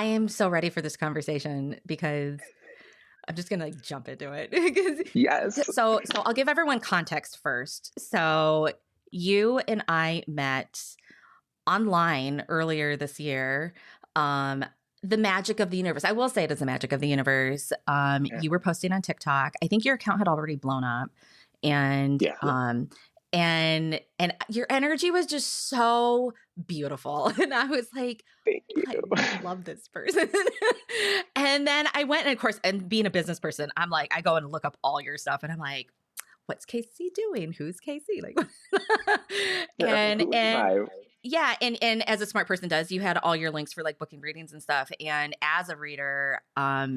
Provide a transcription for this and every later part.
I am so ready for this conversation because I'm just gonna like jump into it. 'Cause- Yes. so I'll give everyone context first. So you and I met online earlier this year. Um, the magic of the universe. I will say it is the magic of the universe. Yeah. You were posting on TikTok. I think your account had already blown up, and Yeah. and your energy was just so beautiful, and I was like, Thank you. I love this person. And then I went, and of course, and being a business person, I'm like, I go and look up all your stuff, and I'm like, what's KC doing? Who's KC? Like, Yeah, who am and I? yeah, and as a smart person does, you had all your links for like booking readings and stuff. And as a reader,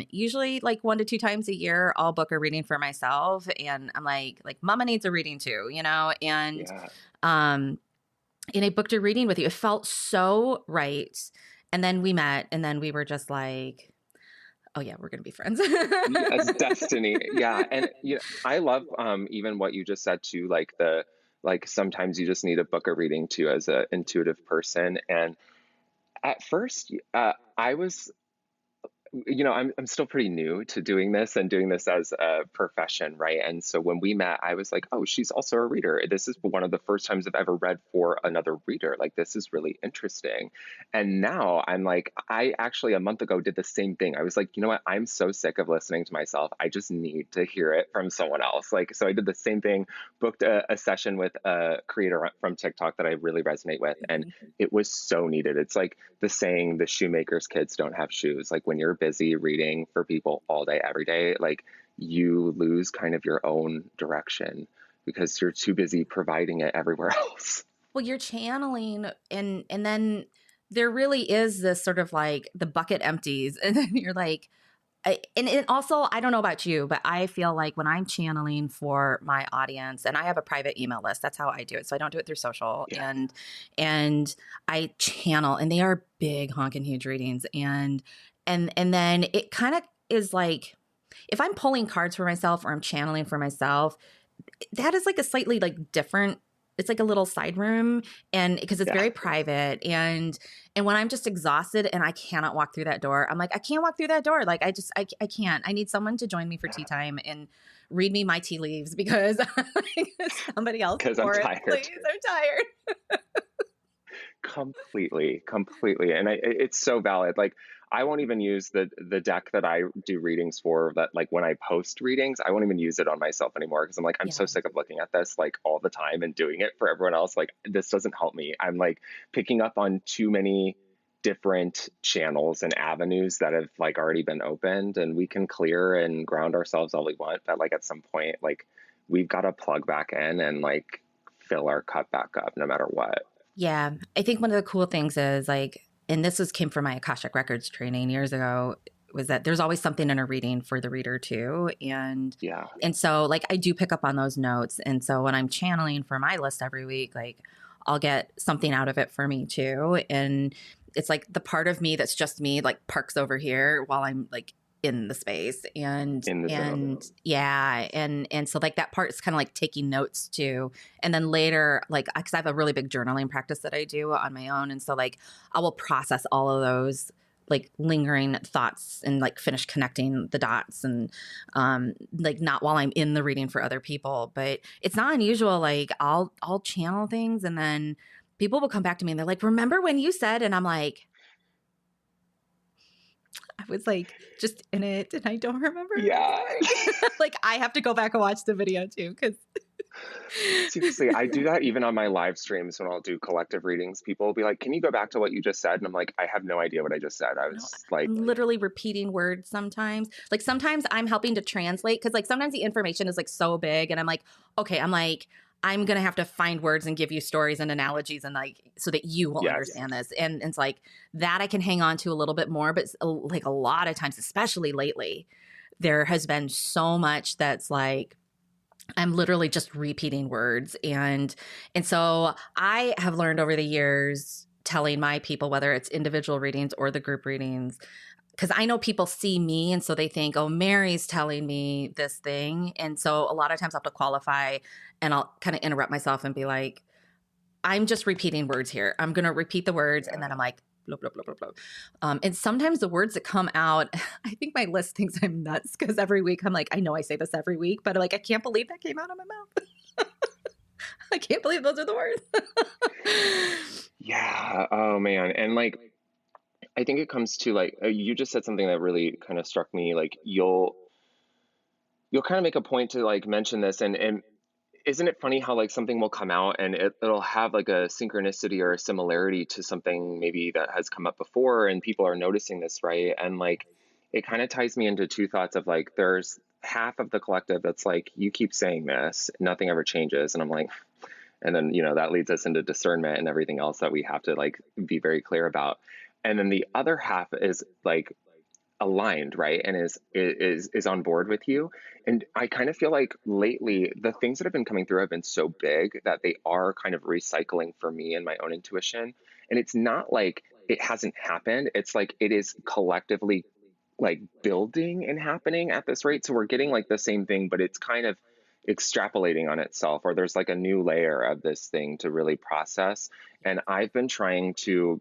usually like 1 to 2 times a year, I'll book a reading for myself, and I'm like, Mama needs a reading too, you know, Yeah. um, and I booked a reading with you. It felt so right. And then we met, and then we were just like, oh yeah, we're gonna be friends. Yes, destiny. Yeah. And I love even what you just said too, like sometimes you just need a book a reading too as an intuitive person. And at first, I was I'm still pretty new to doing this and doing this as a profession, right? And so when we met, I was like, oh, she's also a reader. This is one of the first times I've ever read for another reader. Like, this is really interesting. And now I'm like, I actually a month ago did the same thing. I was like, you know what? I'm so sick of listening to myself. I just need to hear it from someone else. Like, so I did the same thing, booked a session with a creator from TikTok that I really resonate with. And it was so needed. It's like the saying, the shoemaker's kids don't have shoes. Like, when you're busy reading for people all day, every day, like, you lose kind of your own direction because you're too busy providing it everywhere else. Well, you're channeling, and then there really is this sort of like the bucket empties, and then you're like, and it also, I don't know about you, but I feel like when I'm channeling for my audience, and I have a private email list, that's how I do it. So I don't do it through social, Yeah. and I channel, and they are big honking huge readings, and then it kind of is like, if I'm pulling cards for myself or I'm channeling for myself, that is like a slightly like different, it's like a little side room, and because it's very private, and when I'm just exhausted and I cannot walk through that door, I'm like, I can't walk through that door. Like, I can't. I need someone to join me for tea time and read me my tea leaves because somebody else Because I'm tired. Please, I'm tired. Completely. And it's so valid. Like, I won't even use the deck that I do readings for, that like when I post readings, I won't even use it on myself anymore. Cause I'm like, I'm so sick of looking at this like all the time and doing it for everyone else. Like, this doesn't help me. I'm like picking up on too many different channels and avenues that have like already been opened, and we can clear and ground ourselves all we want. But like at some point, like, we've got to plug back in and like fill our cup back up no matter what. Yeah. I think one of the cool things is like, and came from my Akashic Records training years ago, was that there's always something in a reading for the reader too. Yeah. And so like I do pick up on those notes. And so when I'm channeling for my list every week, like I'll get something out of it for me too. And it's like the part of me that's just me, like parks over here while I'm like in the space, and yeah, and so like that part is kind of like taking notes too, and then later, like, because I have a really big journaling practice that I do on my own, and so like I will process all of those like lingering thoughts and like finish connecting the dots, and like not while I'm in the reading for other people, but it's not unusual. Like I'll channel things, and then people will come back to me and they're like, remember when you said, and I'm like, I was like just in it and I don't remember. Yeah. Like I have to go back and watch the video too, because Seriously, I do that even on my live streams when I'll do collective readings. People will be like, can you go back to what you just said? And I'm like, I have no idea what I just said. I was like, I'm literally repeating words sometimes. Like sometimes I'm helping to translate, because like sometimes the information is like so big, and I'm like, okay, I'm going to have to find words and give you stories and analogies, and like, so that you will understand this. And it's like that I can hang on to a little bit more, but like a lot of times, especially lately, there has been so much that's like, I'm literally just repeating words. And so I have learned over the years, telling my people, whether it's individual readings or the group readings, because I know people see me, and so they think, oh, Mary's telling me this thing. And so a lot of times I'll have to qualify, and I'll kind of interrupt myself and be like, I'm just repeating words here. I'm going to repeat the words. And then I'm like, blah, blah, blah, blah, blah. And sometimes the words that come out, I think my list thinks I'm nuts because every week I'm like, I know I say this every week, but like, I can't believe that came out of my mouth. I can't believe those are the words. Yeah. Oh man. And like, I think it comes to like, you just said something that really kind of struck me. Like you'll kind of make a point to like mention this, and isn't it funny how like something will come out and it'll have like a synchronicity or a similarity to something maybe that has come up before and people are noticing this, right? And like it kind of ties me into two thoughts of like there's half of the collective that's like, you keep saying this, nothing ever changes. And I'm like, and then that leads us into discernment and everything else that we have to like be very clear about. And then the other half is like aligned, right, and is on board with you. And I kind of feel like lately the things that have been coming through have been so big that they are kind of recycling for me and my own intuition. And it's not like it hasn't happened, it's like it is collectively like building and happening at this rate. So we're getting like the same thing, but it's kind of extrapolating on itself, or there's like a new layer of this thing to really process. And I've been trying to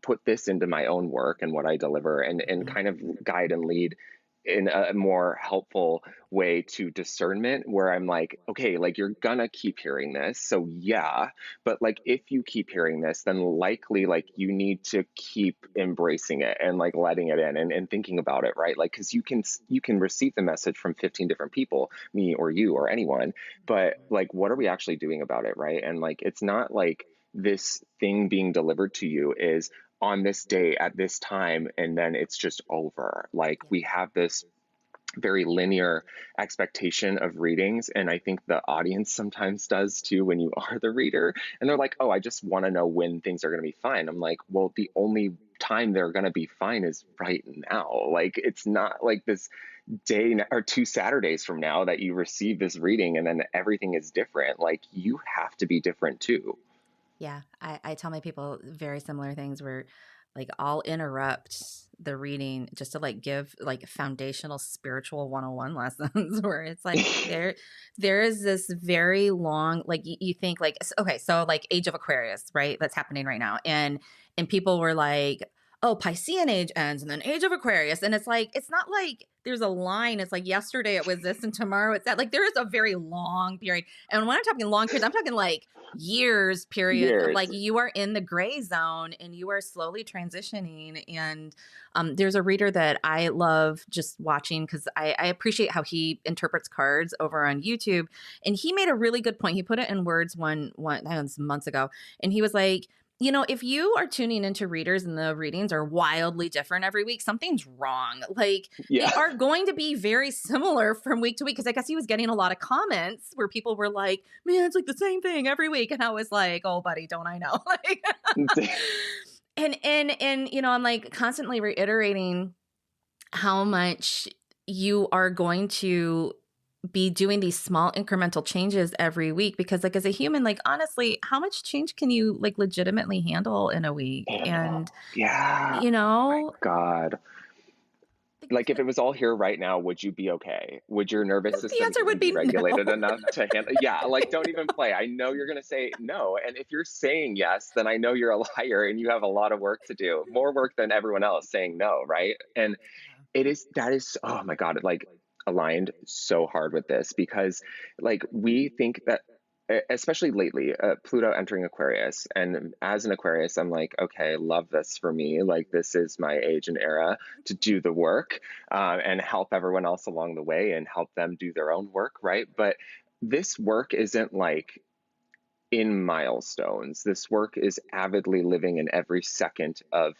put this into my own work and what I deliver, and kind of guide and lead in a more helpful way to discernment, where I'm like, okay, like you're gonna keep hearing this. So yeah, but like if you keep hearing this, then likely like you need to keep embracing it and like letting it in, and thinking about it, right? Like, cause you can receive the message from 15 different people, me or you or anyone, but like, what are we actually doing about it? Right. And like, it's not like this thing being delivered to you is on this day at this time, and then it's just over. Like we have this very linear expectation of readings, and I think the audience sometimes does too when you are the reader, and they're like, oh, I just want to know when things are going to be fine. I'm like, well, the only time they're going to be fine is right now. Like it's not like this day or two Saturdays from now that you receive this reading and then everything is different. Like you have to be different too. Yeah, I tell my people very similar things where like I'll interrupt the reading just to like give like foundational spiritual 101 lessons where it's like there is this very long like you think like okay, so like age of Aquarius, right? That's happening right now. And people were like, oh, Piscean age ends and then age of Aquarius. And it's like, it's not like there's a line. It's like yesterday it was this and tomorrow it's that. Like there is a very long period. And when I'm talking long periods, I'm talking like years periods of like Years. you are in the gray zone and you are slowly transitioning. And there's a reader that I love just watching because I appreciate how he interprets cards over on YouTube. And he made a really good point. He put it in words one that was months ago. And he was like, if you are tuning into readers and the readings are wildly different every week, something's wrong. Like they Yeah. are going to be very similar from week to week. Cause I guess he was getting a lot of comments where people were like, man, it's like the same thing every week. And I was like, oh buddy, don't I know? Like, and, I'm like constantly reiterating how much you are going to be doing these small incremental changes every week because like as a human, like honestly, how much change can you like legitimately handle in a week? And Yeah. you Oh my know, God. Like if it was all here right now, would you be okay? Would your nervous the system answer would even be be no. regulated enough to handle? Yeah, like don't even play. I know you're going to say no. And if you're saying yes, then I know you're a liar and you have a lot of work to do, more work than everyone else saying no, right? And that is, oh my God, like aligned so hard with this because like we think that, especially lately, Pluto entering Aquarius. And as an Aquarius, I'm like, okay, love this for me. Like, this is my age and era to do the work and help everyone else along the way and help them do their own work, right? But this work isn't like in milestones. This work is avidly living in every second of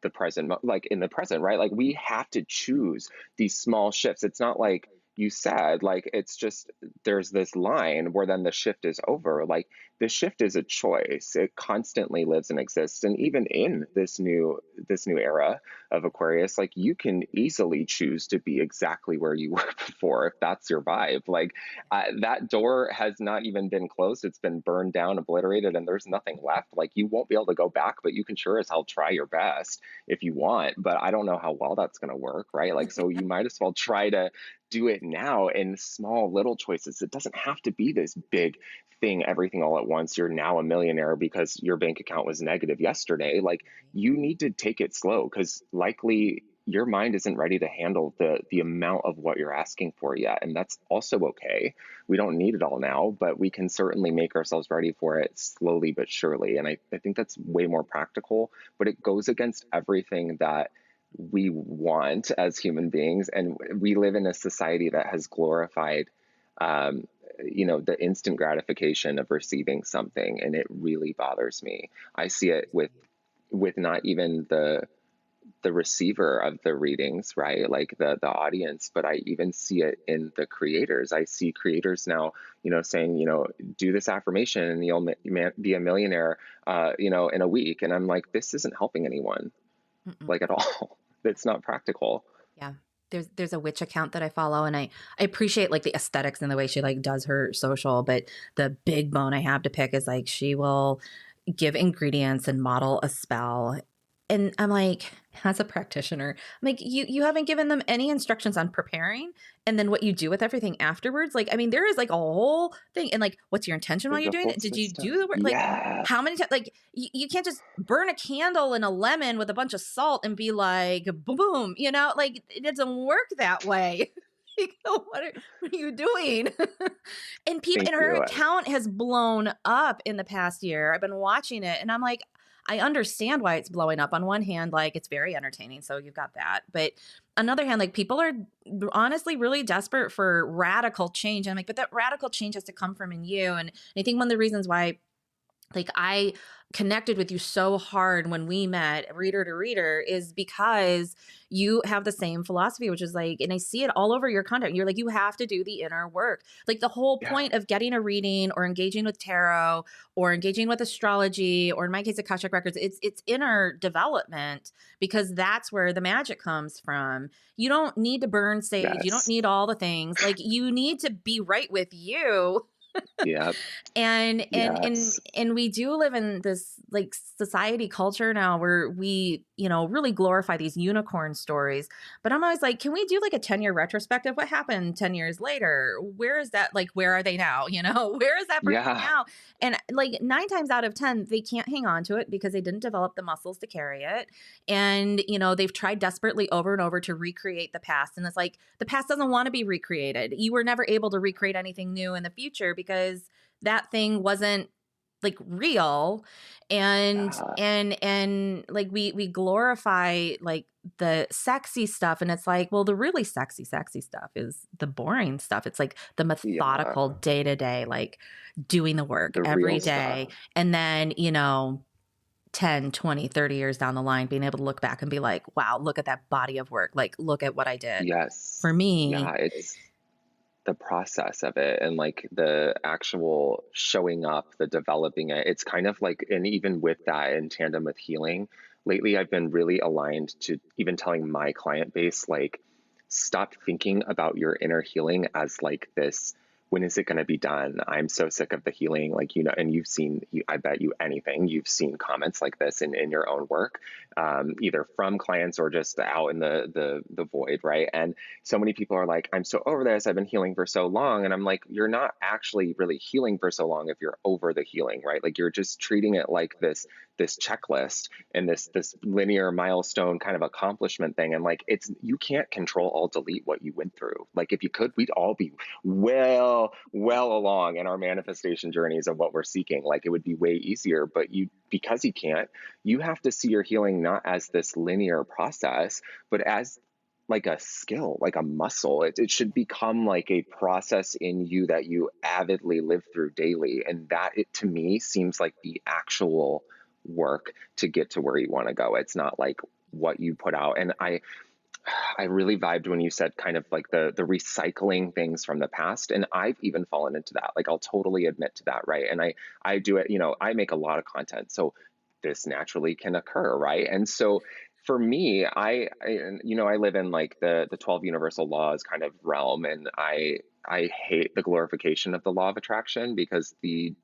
the present, like in the present, right? Like we have to choose these small shifts. It's not like you said, like it's just there's this line where then the shift is over. Like the shift is a choice. It constantly lives and exists. And even in this new era of Aquarius, like you can easily choose to be exactly where you were before if that's your vibe. Like that door has not even been closed. It's been burned down, obliterated, and there's nothing left. Like you won't be able to go back, but you can sure as hell try your best if you want. But I don't know how well that's going to work, right? Like, so you might as well try to do it now in small little choices. It doesn't have to be this big thing, everything all at once. You're now a millionaire because your bank account was negative yesterday. Like, you need to take it slow, because likely your mind isn't ready to handle the amount of what you're asking for yet. And that's also okay. We don't need it all now, but we can certainly make ourselves ready for it slowly but surely. And I think that's way more practical, but it goes against everything that we want as human beings. And we live in a society that has glorified, um, the instant gratification of receiving something. And it really bothers me. I see it with not even the receiver of the readings, right? Like the audience, but I even see it in the creators. I see creators now, saying, do this affirmation and you'll be a millionaire, in a week. And I'm like, this isn't helping anyone, Mm-mm. like, at all. It's not practical. Yeah. There's a witch account that I follow, and I appreciate like the aesthetics and the way she like does her social, but the big bone I have to pick is like she will give ingredients and model a spell. And I'm like, as a practitioner, I'm like, you haven't given them any instructions on preparing and then what you do with everything afterwards. Like, I mean, there is like a whole thing. And like, what's your intention while There's you're a doing whole it? Did you system. do the work? Like, Yeah. how many times? Like, you can't just burn a candle in a lemon with a bunch of salt and be like, boom, boom. Like it doesn't work that way. What are you doing? And people, Thank and her you. account has blown up in the past year. I've been watching it, and I'm like, I understand why it's blowing up. On one hand, like it's very entertaining, so you've got that. But on the other hand, like people are honestly really desperate for radical change. And I'm like, but that radical change has to come from in you. And I think one of the reasons why like I connected with you so hard when we met reader to reader is because you have the same philosophy, which is like, and I see it all over your content. You're like, you have to do the inner work. Like the whole Yeah. point of getting a reading or engaging with tarot or engaging with astrology, or in my case, Akashic records, it's inner development, because that's where the magic comes from. You don't need to burn sage. You don't Yes. need all the things. Like you need to be right with you. Yep. And Yes. we do live in this like society culture now where we really glorify these unicorn stories, but I'm always like, can we do like a 10-year retrospective? What happened 10 years later? Where is that? Like, where are they now? Where is that person Yeah. now? And like 9 times out of 10 they can't hang on to it because they didn't develop the muscles to carry it. And they've tried desperately over and over to recreate the past, and it's like the past doesn't want to be recreated. You were never able to recreate anything new in the future because that thing wasn't like real. and Yeah. and like we glorify like the sexy stuff, and it's like, well, the really sexy stuff is the boring stuff. It's like the Yeah. methodical day to day, like doing the work The real every stuff. day. And then 10, 20, 30 years down the line, being able to look back and be like, wow, look at that body of work. Like, look at what I did. For Yes. me, Yeah. It's the process of it, and like the actual showing up, the developing it. It's kind of like, and even with that, in tandem with healing, lately I've been really aligned to even telling my client base, like, stop thinking about your inner healing as like this, when is it going to be done? I'm so sick of the healing. Like, and you've seen, I bet you anything, you've seen comments like this in your own work, either from clients or just out in the void, right? And so many people are like, I'm so over this. I've been healing for so long. And I'm like, you're not actually really healing for so long if you're over the healing, right? Like you're just treating it like this checklist and this linear milestone kind of accomplishment thing. And like, you can't control alt delete what you went through. Like if you could, we'd all be well along in our manifestation journeys of what we're seeking. Like it would be way easier, but because you can't, you have to see your healing not as this linear process, but as like a skill, like a muscle. It should become like a process in you that you avidly live through daily. And that, it to me seems like the actual work to get to where you want to go. It's not like what you put out. And I really vibed when you said kind of like the recycling things from the past. And I've even fallen into that. Like I'll totally admit to that, right? And I do it, I make a lot of content. So this naturally can occur, right? And so for me, I live in like the 12 universal laws kind of realm, and I hate the glorification of the law of attraction, because the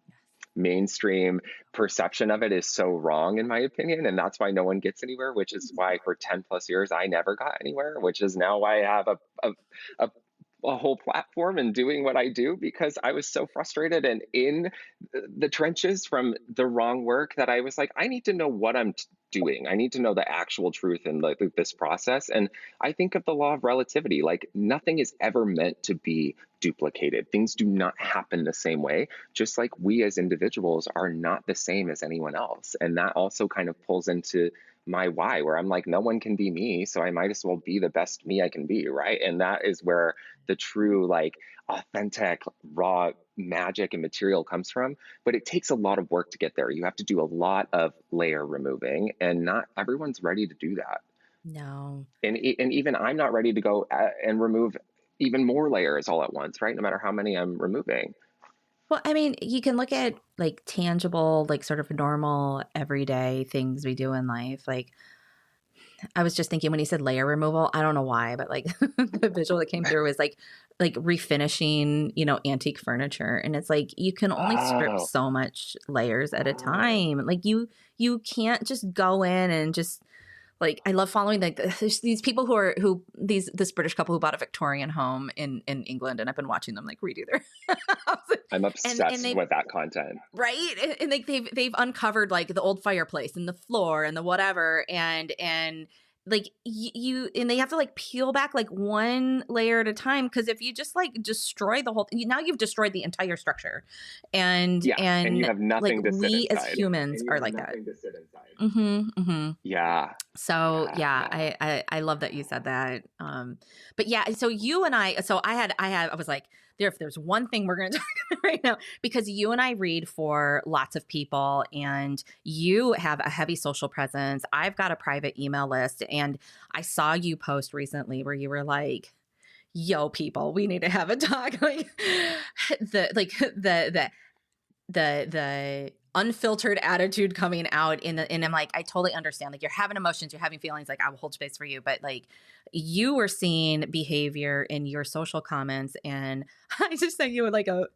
mainstream perception of it is so wrong, in my opinion. And that's why no one gets anywhere, which is why for 10 plus years I never got anywhere, which is now why I have a a whole platform and doing what I do because I was so frustrated and in the trenches from the wrong work that I was like, I need to know what I'm doing. I need to know the actual truth in like this process. And I think of the law of relativity, like nothing is ever meant to be duplicated. Things do not happen the same way, just like we as individuals are not the same as anyone else. And that also kind of pulls into my why, where I'm like, no one can be me, so I might as well be the best me I can be, right? And that is where the true, like, authentic, raw magic and material comes from. But it takes a lot of work to get there. You have to do a lot of layer removing, and not everyone's ready to do that. No. And even I'm not ready to go and remove even more layers all at once, right? No matter how many I'm removing. Well, I mean, you can look at like tangible, like sort of normal everyday things we do in life. Like I was just thinking when he said layer removal, I don't know why, but like the visual that came through was like refinishing, antique furniture. And it's like you can only strip Oh, so much layers at a time. Like you can't just go in and just like I love following like there's these people this British couple who bought a Victorian home in England, and I've been watching them like redo their house. I'm And obsessed they with that content. right and like they've uncovered like the old fireplace and the floor and the whatever and like you and they have to like peel back like one layer at a time because if you just like destroy the whole now you've destroyed the entire structure Yeah, and you and have like nothing to sit we as inside. humans are like that. Yeah, So yeah, yeah, yeah. I love that you said that. But yeah, so you and I was like, if there's one thing we're going to talk about right now, because you and I read for lots of people, and you have a heavy social presence. I've got a private email list, and I saw you post recently where you were like, "Yo, people, we need to have a talk." The unfiltered attitude coming out and I'm like, I totally understand. Like you're having emotions, you're having feelings, like I will hold space for you. But like you were seeing behavior in your social comments and I just sent you like a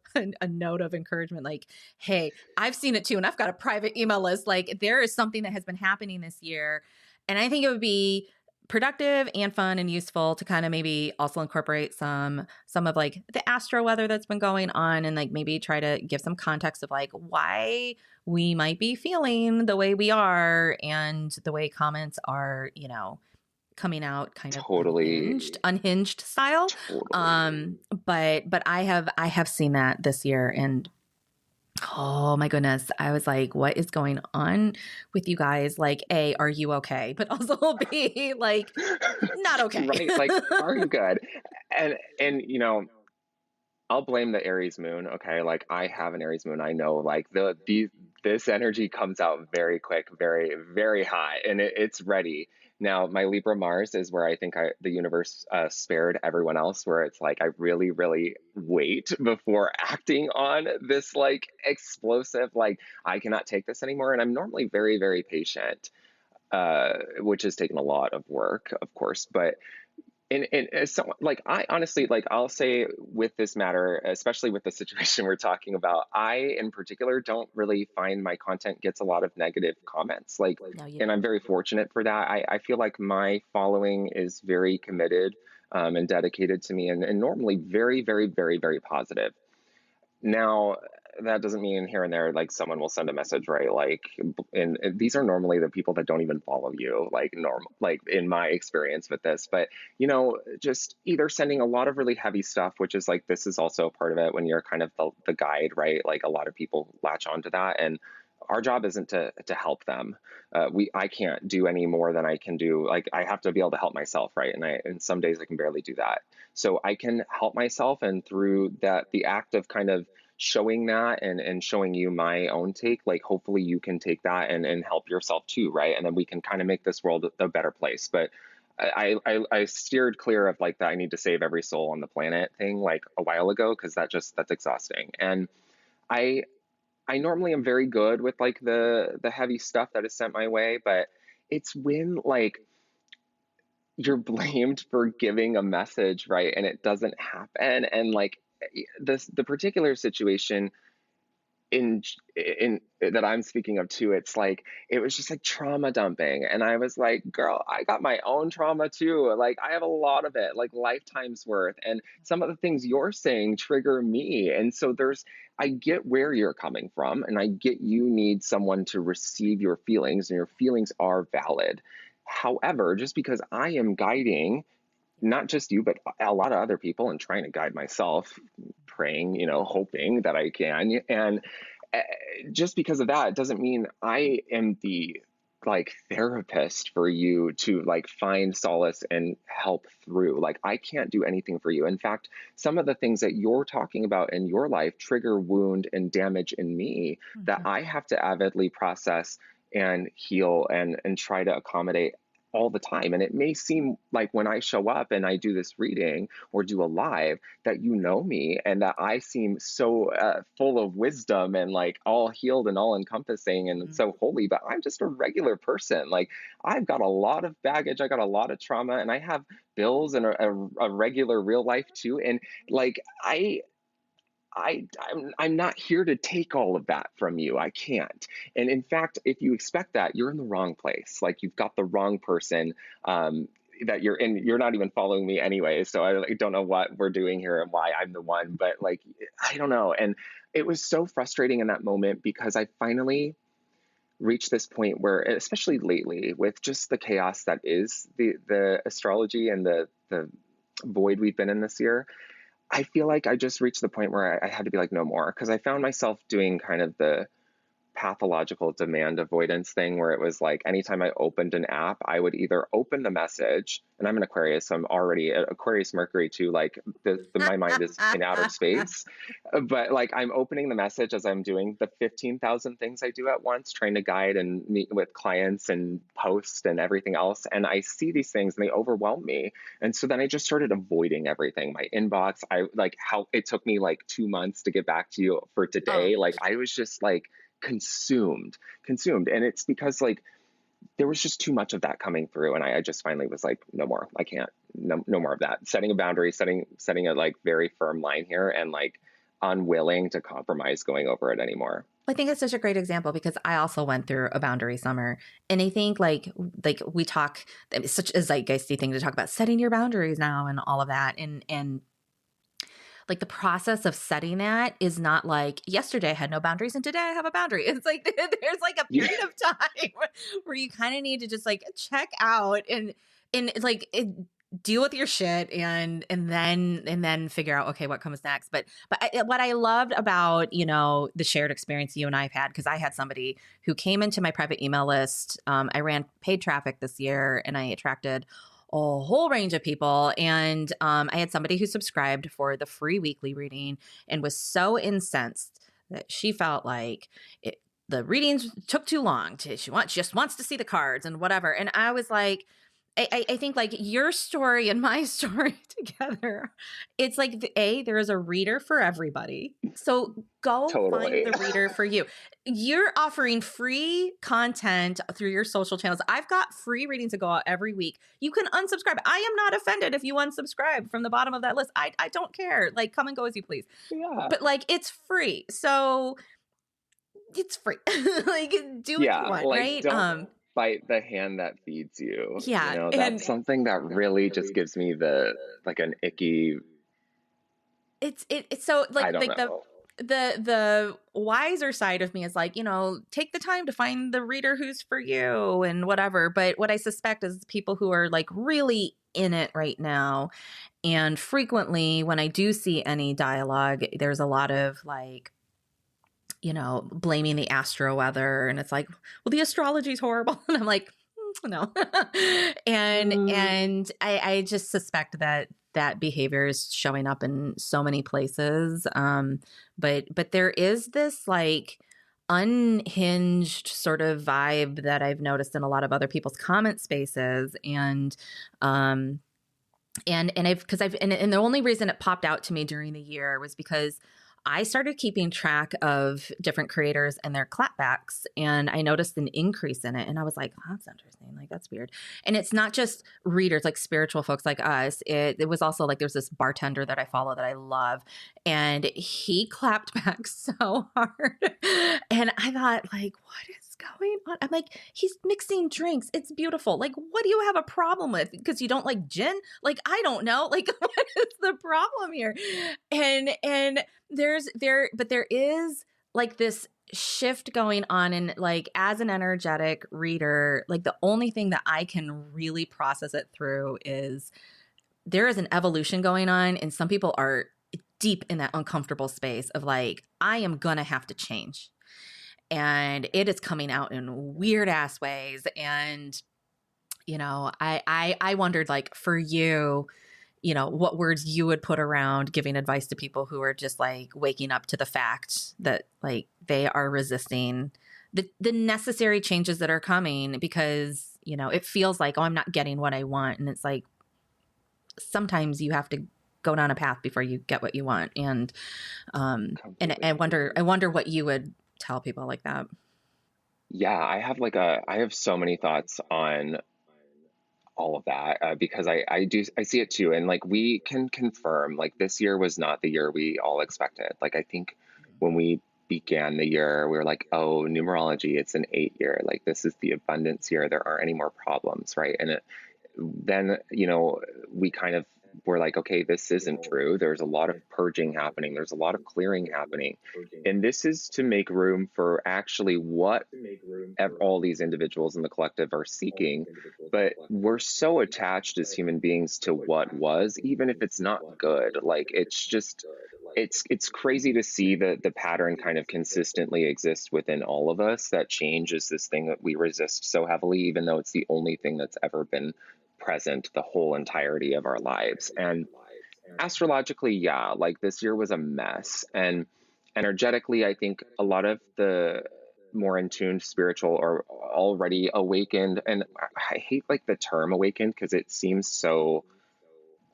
note of encouragement, like, hey, I've seen it too. And I've got a private email list. Like there is something that has been happening this year. And I think it would be productive and fun and useful to kind of maybe also incorporate some of like the astro weather that's been going on and like maybe try to give some context of like why we might be feeling the way we are and the way comments are, coming out kind of Totally, unhinged style. totally. But I have seen that this year and oh my goodness. I was like, what is going on with you guys? Like, A, are you okay? But also B, like, not okay. Right, like, are you good? And I'll blame the Aries moon, okay? Like I have an Aries moon. I know like this energy comes out very quick, very very high, and it's ready. Now my Libra Mars is where I think the universe spared everyone else, where it's like I really really wait before acting on this like explosive like I cannot take this anymore, and I'm normally very very patient, which has taken a lot of work, of course, but and as someone like I honestly like I'll say with this matter, especially with the situation we're talking about, I in particular don't really find my content gets a lot of negative comments. Like, No, you and I'm don't. very fortunate for that. I feel like my following is very committed and dedicated to me, and normally very, very, very, very positive. Now, that doesn't mean here and there, like someone will send a message, right? Like, and these are normally the people that don't even follow you, like normal, like in my experience with this. But, just either sending a lot of really heavy stuff, which is like, this is also a part of it when you're kind of the guide, right? Like a lot of people latch onto that. And our job isn't to help them. I can't do any more than I can do. Like I have to be able to help myself, right? And some days I can barely do that. So I can help myself, and through that, the act of kind of showing that and showing you my own take, like hopefully you can take that and help yourself too, right? And then we can kind of make this world a better place. But I steered clear of like that I need to save every soul on the planet thing like a while ago, because that's exhausting. And I I normally am very good with like the heavy stuff that is sent my way, but it's when like you're blamed for giving a message, right? And it doesn't happen. And like the particular situation, in that I'm speaking of too, it's like it was just like trauma dumping, and I was like, girl, I got my own trauma too. Like I have a lot of it, like lifetimes worth, and some of the things you're saying trigger me. And so I get where you're coming from, and I get you need someone to receive your feelings, and your feelings are valid. However, just because I am guiding not just you, but a lot of other people, and trying to guide myself, praying, hoping that I can. And uh, just because of that, it doesn't mean I am the like therapist for you to like find solace and help through. Like I can't do anything for you. In fact, some of the things that you're talking about in your life trigger wound and damage in me that I have to avidly process and heal and try to accommodate all the time. And it may seem like when I show up and I do this reading or do a live that you know me and that I seem so full of wisdom and like all healed and all encompassing and so holy, but I'm just a regular person. Like I've got a lot of baggage, I got a lot of trauma, and I have bills and a regular real life too. And like I'm not here to take all of that from you. I can't. And in fact, if you expect that, you're in the wrong place. Like you've got the wrong person that you're in. You're not even following me anyway. So I don't know what we're doing here and why I'm the one, but like, I don't know. And it was so frustrating in that moment because I finally reached this point where, especially lately with just the chaos that is the astrology and the void we've been in this year, I feel like I just reached the point where I had to be like, no more. Because I found myself doing kind of the pathological demand avoidance thing where it was like anytime I opened an app, I would either open the message, and I'm an Aquarius, so I'm already Aquarius Mercury too, like my mind is in outer space. But like I'm opening the message as I'm doing the 15,000 things I do at once, trying to guide and meet with clients and post and everything else. And I see these things and they overwhelm me. And so then I just started avoiding everything. My inbox, I like how it took me like 2 months to get back to you for today. Like I was just like, consumed. And it's because like there was just too much of that coming through, and I just finally was like, no more. I can't. No more of that. Setting a boundary, setting a like very firm line here, and like unwilling to compromise going over it anymore. I think it's such a great example because I also went through a boundary summer, and I think like we talk, it's such a zeitgeisty thing to talk about setting your boundaries now and all of that, and like the process of setting that is not like yesterday I had no boundaries and today I have a boundary. It's like there's like a period of time where you kind of need to just like check out and like deal with your shit and then figure out, okay, what comes next. But what I loved about, the shared experience you and I have had, because I had somebody who came into my private email list. I ran paid traffic this year and I attracted a whole range of people. And I had somebody who subscribed for the free weekly reading and was so incensed that she felt like the readings took too long. She just wants to see the cards and whatever. And I was like, I think like your story and my story together, it's like there is a reader for everybody. So go Totally. find the reader for you. You're offering free content through your social channels. I've got free readings that go out every week. You can unsubscribe. I am not offended if you unsubscribe from the bottom of that list. I don't care. Like come and go as you please. Yeah. But like it's free. So it's free. Like do what you want, like, right? Don't bite the hand that feeds you. Yeah. That's something that really just gives me an icky. It's so like I don't know. The wiser side of me is like, take the time to find the reader who's for you and whatever. But what I suspect is people who are like really in it right now. And frequently when I do see any dialogue, there's a lot of like, blaming the astro weather. And it's like, well, the astrology is horrible. And I'm like, no. and I just suspect that behavior is showing up in so many places. But there is this like unhinged sort of vibe that I've noticed in a lot of other people's comment spaces. And the only reason it popped out to me during the year was because I started keeping track of different creators and their clapbacks, and I noticed an increase in it. And I was like, oh, that's interesting. Like, that's weird. And it's not just readers, like spiritual folks like us. It was also like there's this bartender that I follow that I love, and he clapped back so hard. And I thought, like, what is going on? I'm like, he's mixing drinks. It's beautiful. Like, what do you have a problem with? Because you don't like gin? Like, I don't know. Like, what is the problem here? And there is like this shift going on, and like as an energetic reader, like the only thing that I can really process it through is there is an evolution going on, and some people are deep in that uncomfortable space of like, I am gonna have to change, and it is coming out in weird ass ways. And I wondered, like, for you, what words you would put around giving advice to people who are just like waking up to the fact that like they are resisting the necessary changes that are coming, because it feels like, oh, I'm not getting what I want. And it's like, sometimes you have to go down a path before you get what you want. And I wonder what you would tell people like that. Yeah, I have so many thoughts on all of that, because I see it too, and like we can confirm, like this year was not the year we all expected. Like I think when we began the year, we were like, oh, numerology, it's an 8 year, like this is the abundance year, there aren't any more problems, right? And then we kind of were like, okay, this isn't true. There's a lot of purging happening, there's a lot of clearing happening, and this is to make room for actually what all these individuals in the collective are seeking. But we're so attached as human beings to what was, even if it's not good. Like it's just it's crazy to see the pattern kind of consistently exist within all of us, that change is this thing that we resist so heavily, even though it's the only thing that's ever been present the whole entirety of our lives. And astrologically, yeah, like this year was a mess. And energetically, I think a lot of the more in tuned spiritual or already awakened, and I hate like the term awakened because it seems so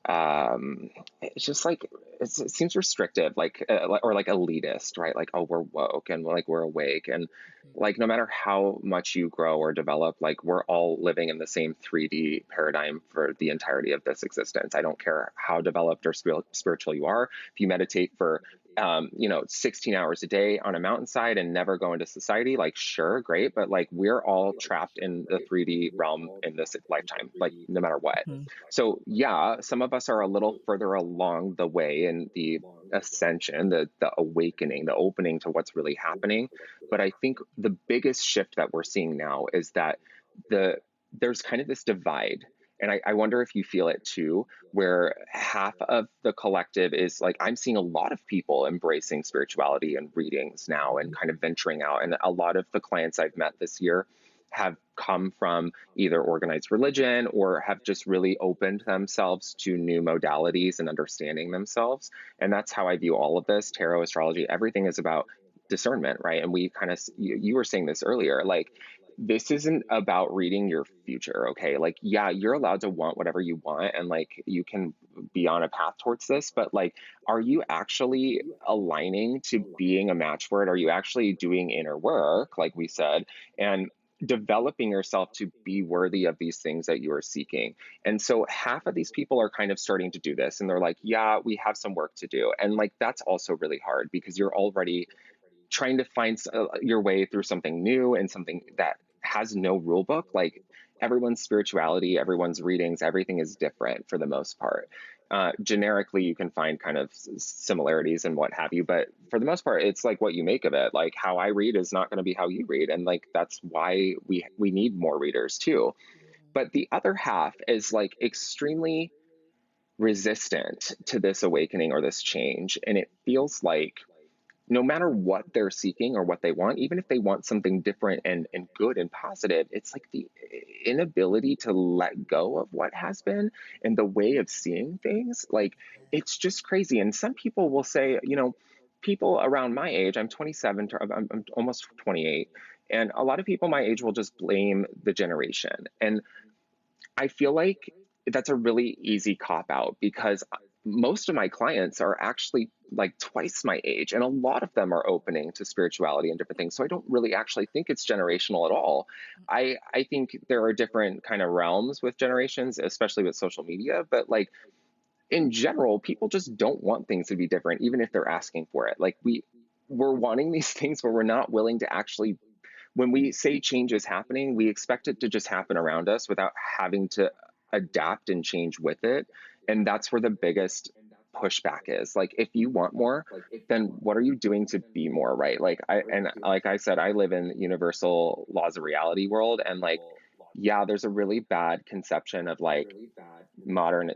it's just like it seems restrictive, or like elitist, right? Like, oh, we're woke and like we're awake, and like no matter how much you grow or develop, like we're all living in the same 3D paradigm for the entirety of this existence. I don't care how developed or spiritual you are. If you meditate for 16 hours a day on a mountainside and never go into society, like, sure, great. But like, we're all trapped in the 3D realm in this lifetime, like no matter what. Mhm. So yeah, some of us are a little further along the way in the ascension, the awakening, the opening to what's really happening. But I think the biggest shift that we're seeing now is that there's kind of this divide. And I wonder if you feel it too, where half of the collective is like, I'm seeing a lot of people embracing spirituality and readings now and kind of venturing out. And a lot of the clients I've met this year have come from either organized religion or have just really opened themselves to new modalities and understanding themselves. And that's how I view all of this. Tarot, astrology, everything is about discernment, right? And we kind of, you were saying this earlier, like, this isn't about reading your future, okay? Like, yeah, you're allowed to want whatever you want, and like you can be on a path towards this, but like, are you actually aligning to being a match for it? Are you actually doing inner work, like we said, and developing yourself to be worthy of these things that you are seeking? And so half of these people are kind of starting to do this, and they're like, yeah, we have some work to do. And like, that's also really hard because you're already trying to find your way through something new and something that has no rule book. Like, everyone's spirituality, everyone's readings, everything is different for the most part. Generically, you can find kind of similarities and what have you, but for the most part, it's like what you make of it. Like, how I read is not going to be how you read, and like that's why we need more readers too. But the other half is like extremely resistant to this awakening or this change, and it feels like no matter what they're seeking or what they want, even if they want something different and good and positive, it's like the inability to let go of what has been and the way of seeing things. Like, it's just crazy. And some people will say, people around my age, I'm 27, I'm almost 28. And a lot of people my age will just blame the generation. And I feel like that's a really easy cop out, because most of my clients are actually like twice my age, and a lot of them are opening to spirituality and different things. So I don't really actually think it's generational at all. I think there are different kind of realms with generations, especially with social media, but like in general, people just don't want things to be different, even if they're asking for it. Like we're wanting these things where we're not willing to actually, when we say change is happening, we expect it to just happen around us without having to adapt and change with it. And that's where the biggest pushback is. Like, if you want more, then what are you doing to be more, right? Like I said, I live in universal laws of reality world. And like, yeah, there's a really bad conception of like modern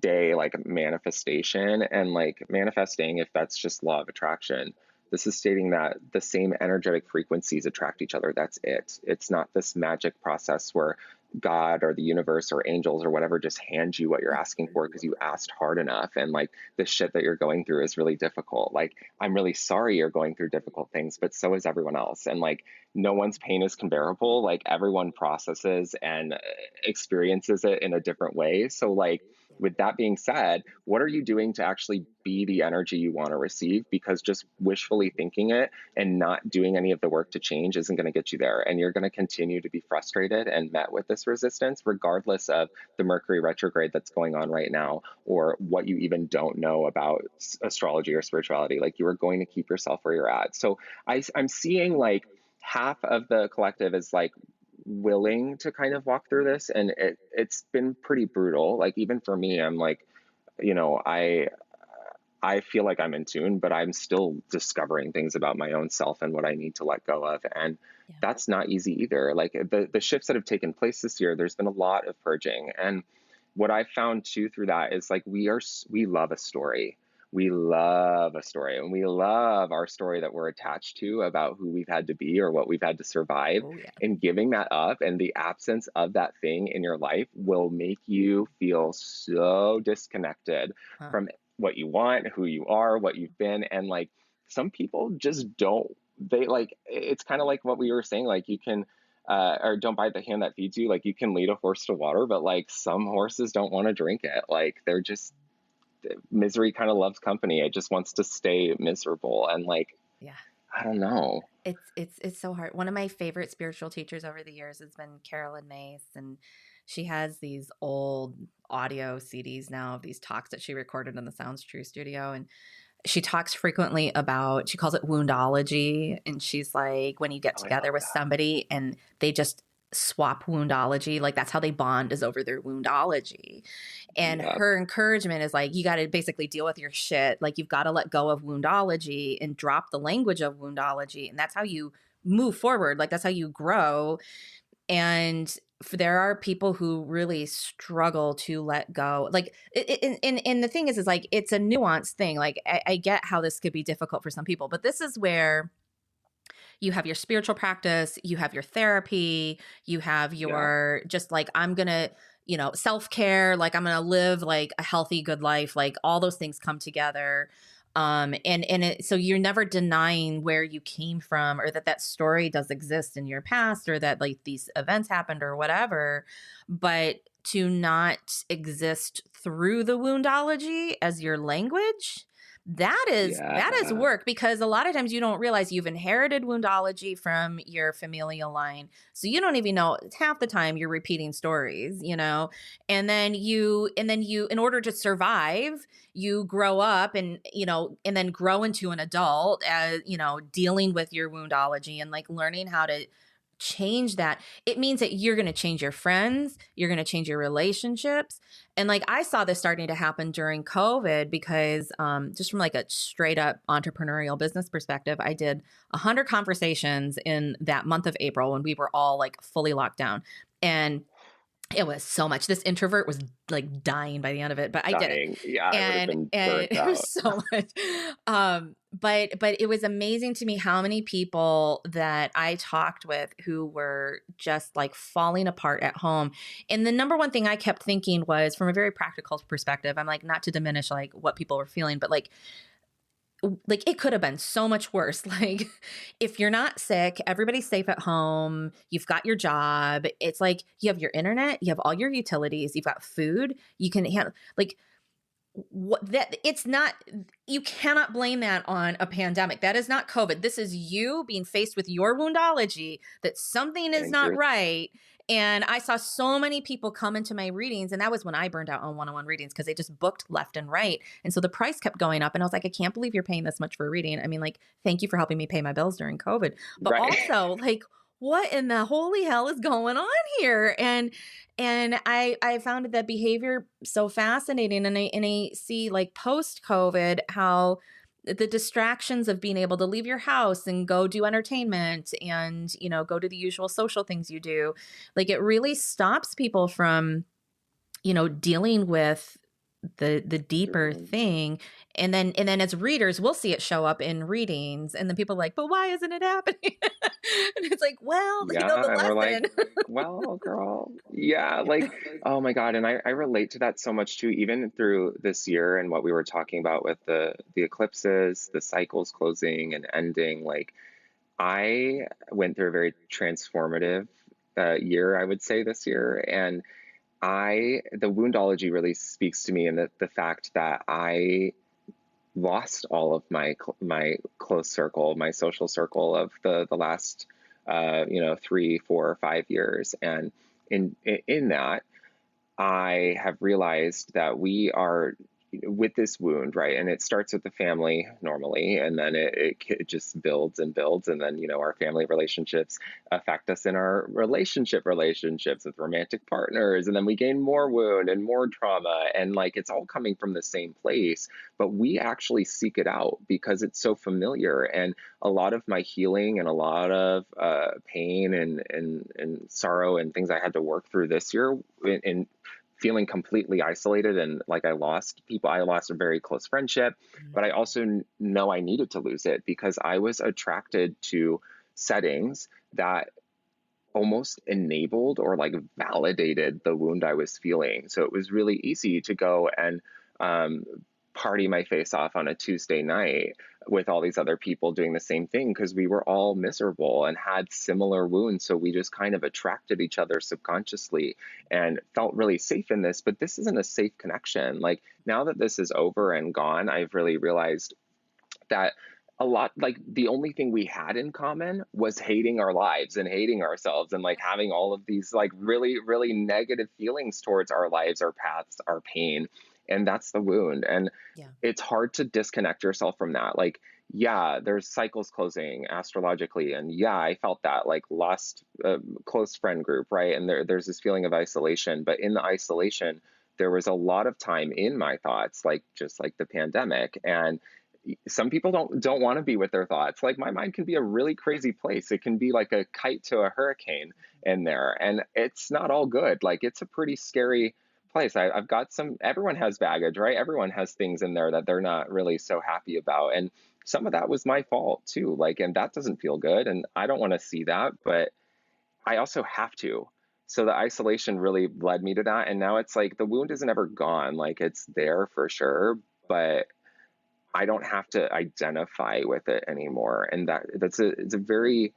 day, like manifestation and like manifesting, if that's just law of attraction. This is stating that the same energetic frequencies attract each other. That's it. It's not this magic process where God or the universe or angels or whatever just hand you what you're asking for because you asked hard enough. And like the shit that you're going through is really difficult. Like, I'm really sorry you're going through difficult things, but so is everyone else. And like, no one's pain is comparable. Like, everyone processes and experiences it in a different way. So like, with that being said, what are you doing to actually be the energy you want to receive? Because just wishfully thinking it and not doing any of the work to change isn't going to get you there. And you're going to continue to be frustrated and met with this resistance, regardless of the Mercury retrograde that's going on right now, or what you even don't know about astrology or spirituality. Like, you are going to keep yourself where you're at. So I'm seeing like half of the collective is like willing to kind of walk through this, and it's been pretty brutal. Like, even for me, I'm like, you know, I feel like I'm in tune, but I'm still discovering things about my own self and what I need to let go of. And Yeah. that's not easy either. Like, the shifts that have taken place this year, there's been a lot of purging. And what I found too through that is like, we love a story. We love a story, and we love our story that we're attached to about who we've had to be or what we've had to survive. Oh yeah. And giving that up and the absence of that thing in your life will make you feel so disconnected Huh. from what you want, who you are, what you've been. And like, some people just don't, they like, it's kind of like what we were saying, like, you can or don't bite the hand that feeds you. Like, you can lead a horse to water, but like, some horses don't want to drink it. Like, they're just, misery kind of loves company. It just wants to stay miserable. And like, Yeah. I don't know. It's so hard. One of my favorite spiritual teachers over the years has been Carolyn Mace, and she has these old audio CDs now of these talks that she recorded in the Sounds True studio. And she talks frequently about, she calls it woundology. And she's like, when you get Oh, I love together with that. somebody and they just swap woundology, like that's how they bond, is over their woundology. And Yeah. her encouragement is like, you got to basically deal with your shit. Like, you've got to let go of woundology and drop the language of woundology. And that's how you move forward. Like, that's how you grow. And there are people who really struggle to let go. Like, and the thing is like, it's a nuanced thing. Like, I get how this could be difficult for some people, but this is where you have your spiritual practice, you have your therapy, you have Yeah. your just like, I'm going to, self-care, like I'm going to live like a healthy, good life, like all those things come together. So you're never denying where you came from, or that story does exist in your past, or that like these events happened or whatever, but to not exist through the woundology as your language, that is Yeah. work, because a lot of times you don't realize you've inherited woundology from your familial line. So you don't even know, half the time you're repeating stories, and then you, in order to survive, you grow up and, and then grow into an adult as, dealing with your woundology and like learning how to change that. It means that you're going to change your friends, you're going to change your relationships. And like, I saw this starting to happen during COVID, because just from like a straight up entrepreneurial business perspective, I did 100 conversations in that month of April when we were all like fully locked down. And it was so much. This introvert was like dying by the end of it, but I did it. Dying. Yeah, I would have And been and burnt it was out. so much. But it was amazing to me how many people that I talked with who were just like falling apart at home. And the number one thing I kept thinking was, from a very practical perspective, I'm like, not to diminish like what people were feeling, but like it could have been so much worse. Like, if you're not sick, everybody's safe at home, you've got your job, it's like you have your internet, you have all your utilities, you've got food, you can handle, like, that it's not, you cannot blame that on a pandemic. That is not COVID. This is you being faced with your woundology, that something is Thank not you. right. And I saw so many people come into my readings, and that was when I burned out on one-on-one readings, because they just booked left and right. And so the price kept going up, and I was like, I can't believe you're paying this much for a reading. I mean, like, thank you for helping me pay my bills during COVID. But Right. also, like, what in the holy hell is going on here? And I found that behavior so fascinating. And I see, like, post COVID, how the distractions of being able to leave your house and go do entertainment and, go to the usual social things you do, like, it really stops people from, dealing with the deeper thing. And then as readers, we'll see it show up in readings, and then people are like, but why isn't it happening? And it's like, well, they know the Yeah, and we're like, lesson. well, girl, yeah, like, oh my God. And I relate to that so much too, even through this year and what we were talking about with the eclipses, the cycles closing and ending. Like, I went through a very transformative year, I would say, this year. And the woundology really speaks to me, and the fact that I lost all of my close circle, my social circle of the last 3, 4, 5 years. And in that, I have realized that we are with this wound, right? And it starts with the family normally, and then it just builds and builds. And then, our family relationships affect us in our relationships with romantic partners. And then we gain more wound and more trauma. And like, it's all coming from the same place, but we actually seek it out because it's so familiar. And a lot of my healing and a lot of pain and sorrow and things I had to work through this year in feeling completely isolated, and like I lost people. I lost a very close friendship, but I also know I needed to lose it because I was attracted to settings that almost enabled or like validated the wound I was feeling. So it was really easy to go and party my face off on a Tuesday night with all these other people doing the same thing, because we were all miserable and had similar wounds. So we just kind of attracted each other subconsciously and felt really safe in this. But this isn't a safe connection. Like, now that this is over and gone, I've really realized that a lot, like, the only thing we had in common was hating our lives and hating ourselves, and like having all of these like really, really negative feelings towards our lives, our paths, our pain. And that's the wound. And Yeah. it's hard to disconnect yourself from that. Like, yeah, there's cycles closing astrologically. And yeah, I felt that, like, lost a close friend group, right? And there's this feeling of isolation. But in the isolation, there was a lot of time in my thoughts, like, just like the pandemic. And some people don't want to be with their thoughts. Like, my mind can be a really crazy place. It can be like a kite to a hurricane in there. And it's not all good. Like, it's a pretty scary place. I've got everyone has baggage, right? Everyone has things in there that they're not really so happy about. And some of that was my fault too. Like, and that doesn't feel good. And I don't want to see that, but I also have to. So the isolation really led me to that. And now it's like the wound isn't ever gone. Like, it's there for sure, but I don't have to identify with it anymore. And it's a very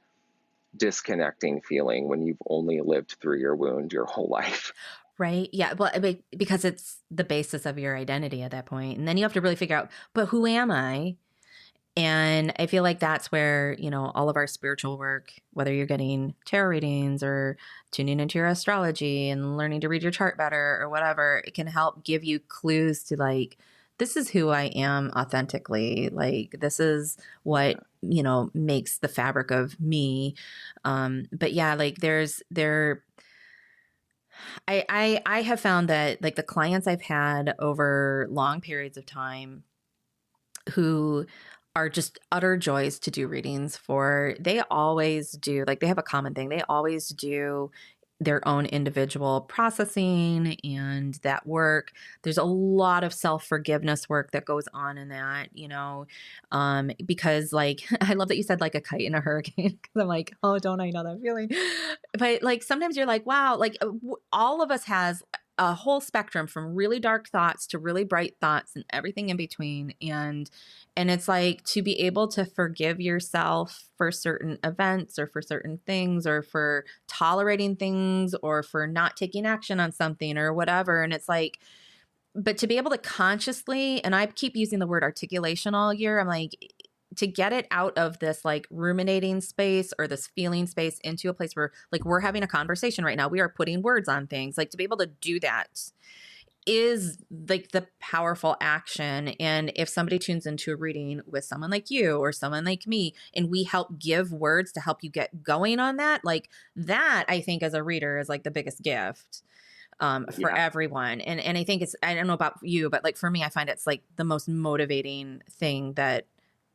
disconnecting feeling when you've only lived through your wound your whole life. Right. Yeah. Well, because it's the basis of your identity at that point. And then you have to really figure out, but who am I? And I feel like that's where, all of our spiritual work, whether you're getting tarot readings or tuning into your astrology and learning to read your chart better or whatever, it can help give you clues to, like, this is who I am authentically. Like, this is what, makes the fabric of me. But yeah, like, I have found that, like, the clients I've had over long periods of time who are just utter joys to do readings for, they always do, like, they have a common thing. They always do their own individual processing and that work. There's a lot of self-forgiveness work that goes on in that, because, like, I love that you said, like, a kite in a hurricane, because I'm like, oh, don't I know that feeling? But, like, sometimes you're like, wow, like, all of us has a whole spectrum from really dark thoughts to really bright thoughts and everything in between. And it's like, to be able to forgive yourself for certain events or for certain things or for tolerating things or for not taking action on something or whatever. And it's like, but to be able to consciously, and I keep using the word articulation all year, I'm like, to get it out of this like ruminating space or this feeling space into a place where like we're having a conversation right now, we are putting words on things, like to be able to do that is like the powerful action. And if somebody tunes into a reading with someone like you or someone like me, and we help give words to help you get going on that, like that, I think as a reader is like the biggest gift for Yeah. everyone. And I think it's, I don't know about you, but like for me, I find it's like the most motivating thing that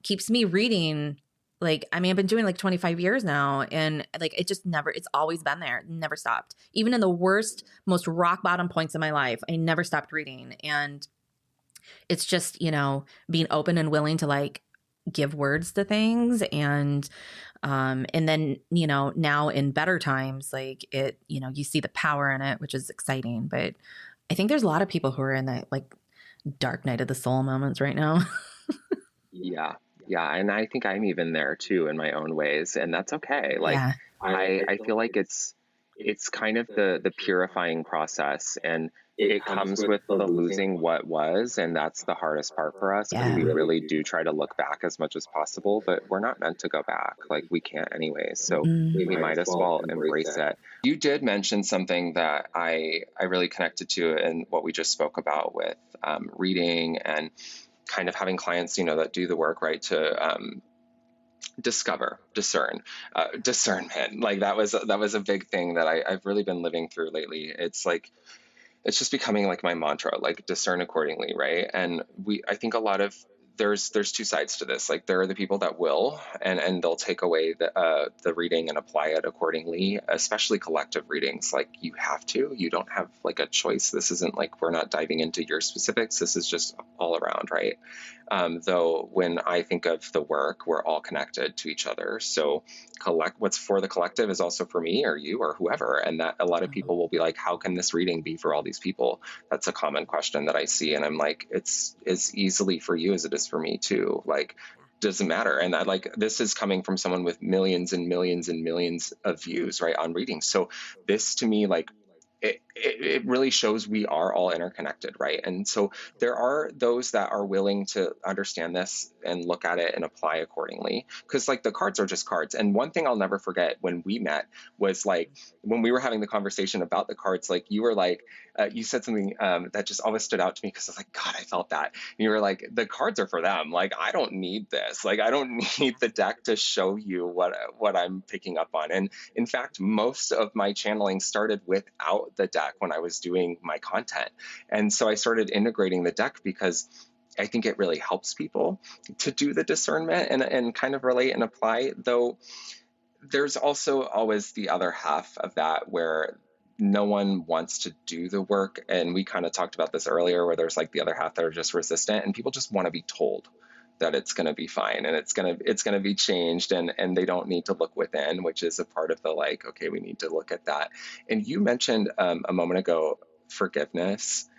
keeps me reading. Like, I mean, I've been doing like 25 years now, and like it just never, it's always been there, never stopped. Even in the worst, most rock bottom points in my life, I never stopped reading. And it's just, you know, being open and willing to like give words to things. And then, you know, now in better times, like it, you know, you see the power in it, which is exciting. But I think there's a lot of people who are in that like dark night of the soul moments right now. Yeah. Yeah. And I think I'm even there too in my own ways. And that's okay. Like Yeah. I feel like it's kind of the purifying process, and it comes with the losing what was, and that's the hardest part for us because Yeah. we really do try to look back as much as possible, but we're not meant to go back. Like we can't anyways. So Mm. we might as well embrace it. You did mention something that I really connected to in what we just spoke about with reading and kind of having clients, you know, that do the work, right, to discernment. Like that was a big thing that I've really been living through lately. It's like it's just becoming like my mantra, like discern accordingly, right? And I think a lot of there's two sides to this. Like there are the people that will, and they'll take away the reading and apply it accordingly, especially collective readings. Like you don't have like a choice. This isn't like we're not diving into your specifics. This is just all around, right? Though when I think of the work, we're all connected to each other. So what's for the collective is also for me or you or whoever. And that a lot of people will be like, how can this reading be for all these people? That's a common question that I see. And I'm like, it's as easily for you as it is for me too. Like, doesn't matter. And I like, this is coming from someone with millions and millions and millions of views, right, on readings. So this to me, like, it really shows we are all interconnected, right? And so there are those that are willing to understand this and look at it and apply accordingly, because like the cards are just cards. And one thing I'll never forget when we met was like when we were having the conversation about the cards, like you were like you said something that just always stood out to me, because I was like, God, I felt that. And you were like, the cards are for them. Like I don't need this. Like I don't need the deck to show you what I'm picking up on. And in fact, most of my channeling started without the deck when I was doing my content. And so I started integrating the deck because I think it really helps people to do the discernment and kind of relate and apply. Though there's also always the other half of that where no one wants to do the work. And we kind of talked about this earlier, where there's like the other half that are just resistant, and people just want to be told that it's going to be fine and it's going to be changed, and they don't need to look within, which is a part of the like, okay, we need to look at that. And you mentioned a moment ago forgiveness,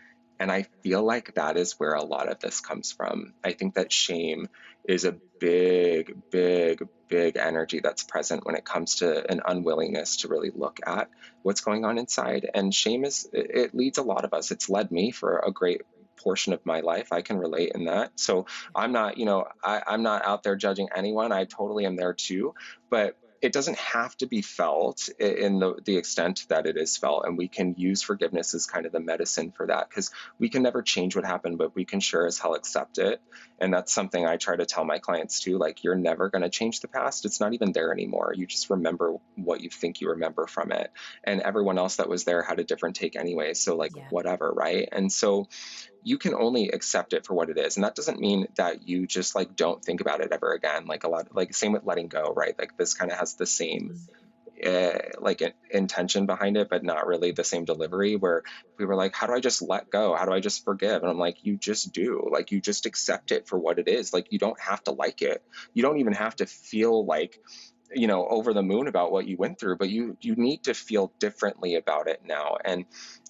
and I feel like that is where a lot of this comes from. I think that shame is a big energy that's present when it comes to an unwillingness to really look at what's going on inside. And shame it leads a lot of us. It's led me for a great portion of my life. I can relate in that. So I'm not, I'm not out there judging anyone. I totally am there too. But it doesn't have to be felt in the extent that it is felt. And we can use forgiveness as kind of the medicine for that, because we can never change what happened, but we can sure as hell accept it. And that's something I try to tell my clients too. Like, you're never going to change the past. It's not even there anymore. You just remember what you think you remember from it. And everyone else that was there had a different take anyway. So like, whatever, right? And so you can only accept it for what it is. And that doesn't mean that you just like don't think about it ever again. Like same with letting go, right? Like this kind of has the same intention behind it, but not really the same delivery, where we were like, how do I just let go? How do I just forgive? And I'm like, you just do. Like, you just accept it for what it is. Like, you don't have to like it. You don't even have to feel like over the moon about what you went through, but you need to feel differently about it now. And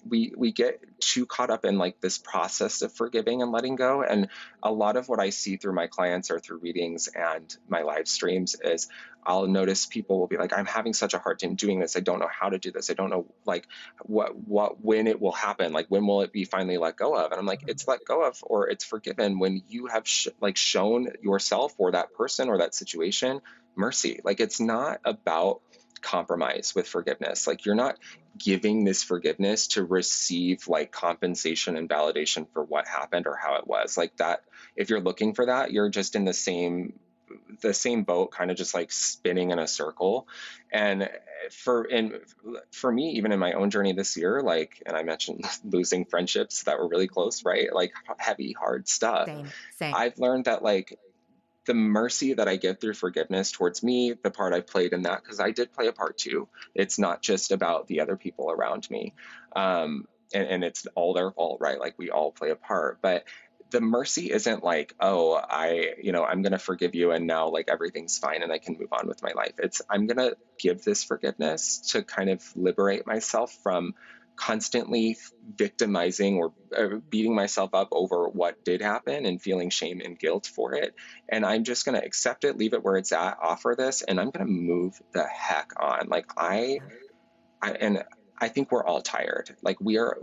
we get too caught up in like this process of forgiving and letting go. And a lot of what I see through my clients or through readings and my live streams is I'll notice people will be like, I'm having such a hard time doing this. I don't know how to do this. I don't know like when it will happen. Like, when will it be finally let go of? And I'm like, it's let go of, or it's forgiven when you have shown yourself or that person or that situation mercy. Like, it's not about compromise with forgiveness. Like, you're not giving this forgiveness to receive like compensation and validation for what happened or how it was. Like, that, if you're looking for that, you're just in the same boat, kind of just like spinning in a circle. And for me, even in my own journey this year, like, and I mentioned losing friendships that were really close, right? Like, heavy, hard stuff. Same. I've learned that like the mercy that I give through forgiveness towards me, the part I played in that, because I did play a part too. It's not just about the other people around me. And it's all their fault, right? Like, we all play a part. But the mercy isn't like, oh, I'm going to forgive you and now like everything's fine and I can move on with my life. It's, I'm going to give this forgiveness to kind of liberate myself from constantly victimizing or beating myself up over what did happen and feeling shame and guilt for it. And I'm just going to accept it, leave it where it's at, offer this, and I'm going to move the heck on. Like, I think we're all tired. Like, we're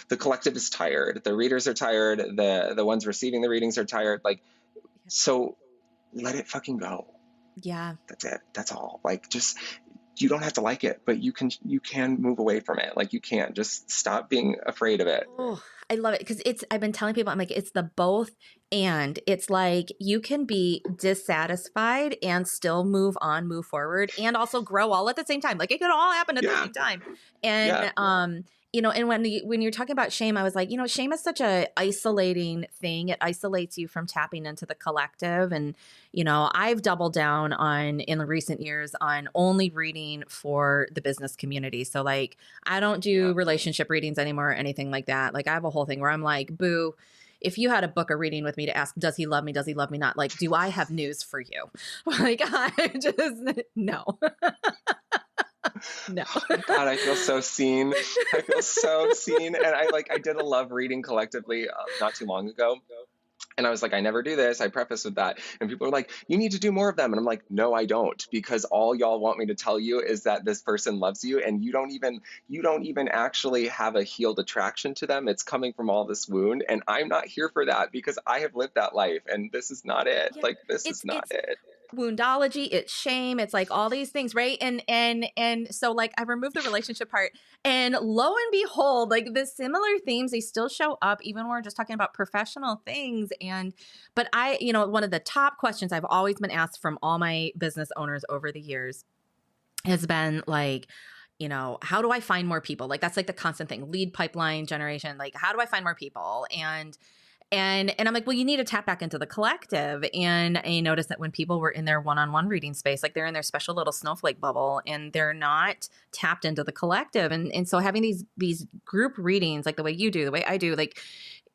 the collective is tired. The readers are tired. The ones receiving the readings are tired. Like, so let it fucking go. Yeah. That's it. That's all. Like, just, you don't have to like it, but you can move away from it. Like, you can just stop being afraid of it. Oh, I love it because I've been telling people, I'm like, it's the both. And it's like you can be dissatisfied and still move on, move forward, and also grow all at the same time. Like, it could all happen at the same time. And, and when you're talking about shame, I was like, shame is such a isolating thing. It isolates you from tapping into the collective. And, I've doubled down in the recent years on only reading for the business community. So like, I don't do relationship readings anymore or anything like that. Like, I have a whole thing where I'm like, boo, if you had to book a reading with me to ask, does he love me? Does he love me not? Like, do I have news for you? Like, I just, no. No. God, I feel so seen. I feel so seen. And I did a love reading collectively not too long ago. And I was like, I never do this. I preface with that. And people are like, you need to do more of them. And I'm like, no, I don't, because all y'all want me to tell you is that this person loves you. And you don't even actually have a healed attraction to them. It's coming from all this wound. And I'm not here for that because I have lived that life and this is not it. Yeah, like, this is not it. Woundology, it's shame, it's like all these things, right? And so like I removed the relationship part, and lo and behold, like the similar themes, they still show up even when we're just talking about professional things. But one of the top questions I've always been asked from all my business owners over the years has been like, how do I find more people? Like, that's like the constant thing, lead pipeline generation. Like, how do I find more people? And I'm like, well, you need to tap back into the collective. And I noticed that when people were in their one-on-one reading space, like they're in their special little snowflake bubble and they're not tapped into the collective. And so having these group readings, like the way you do, the way I do, like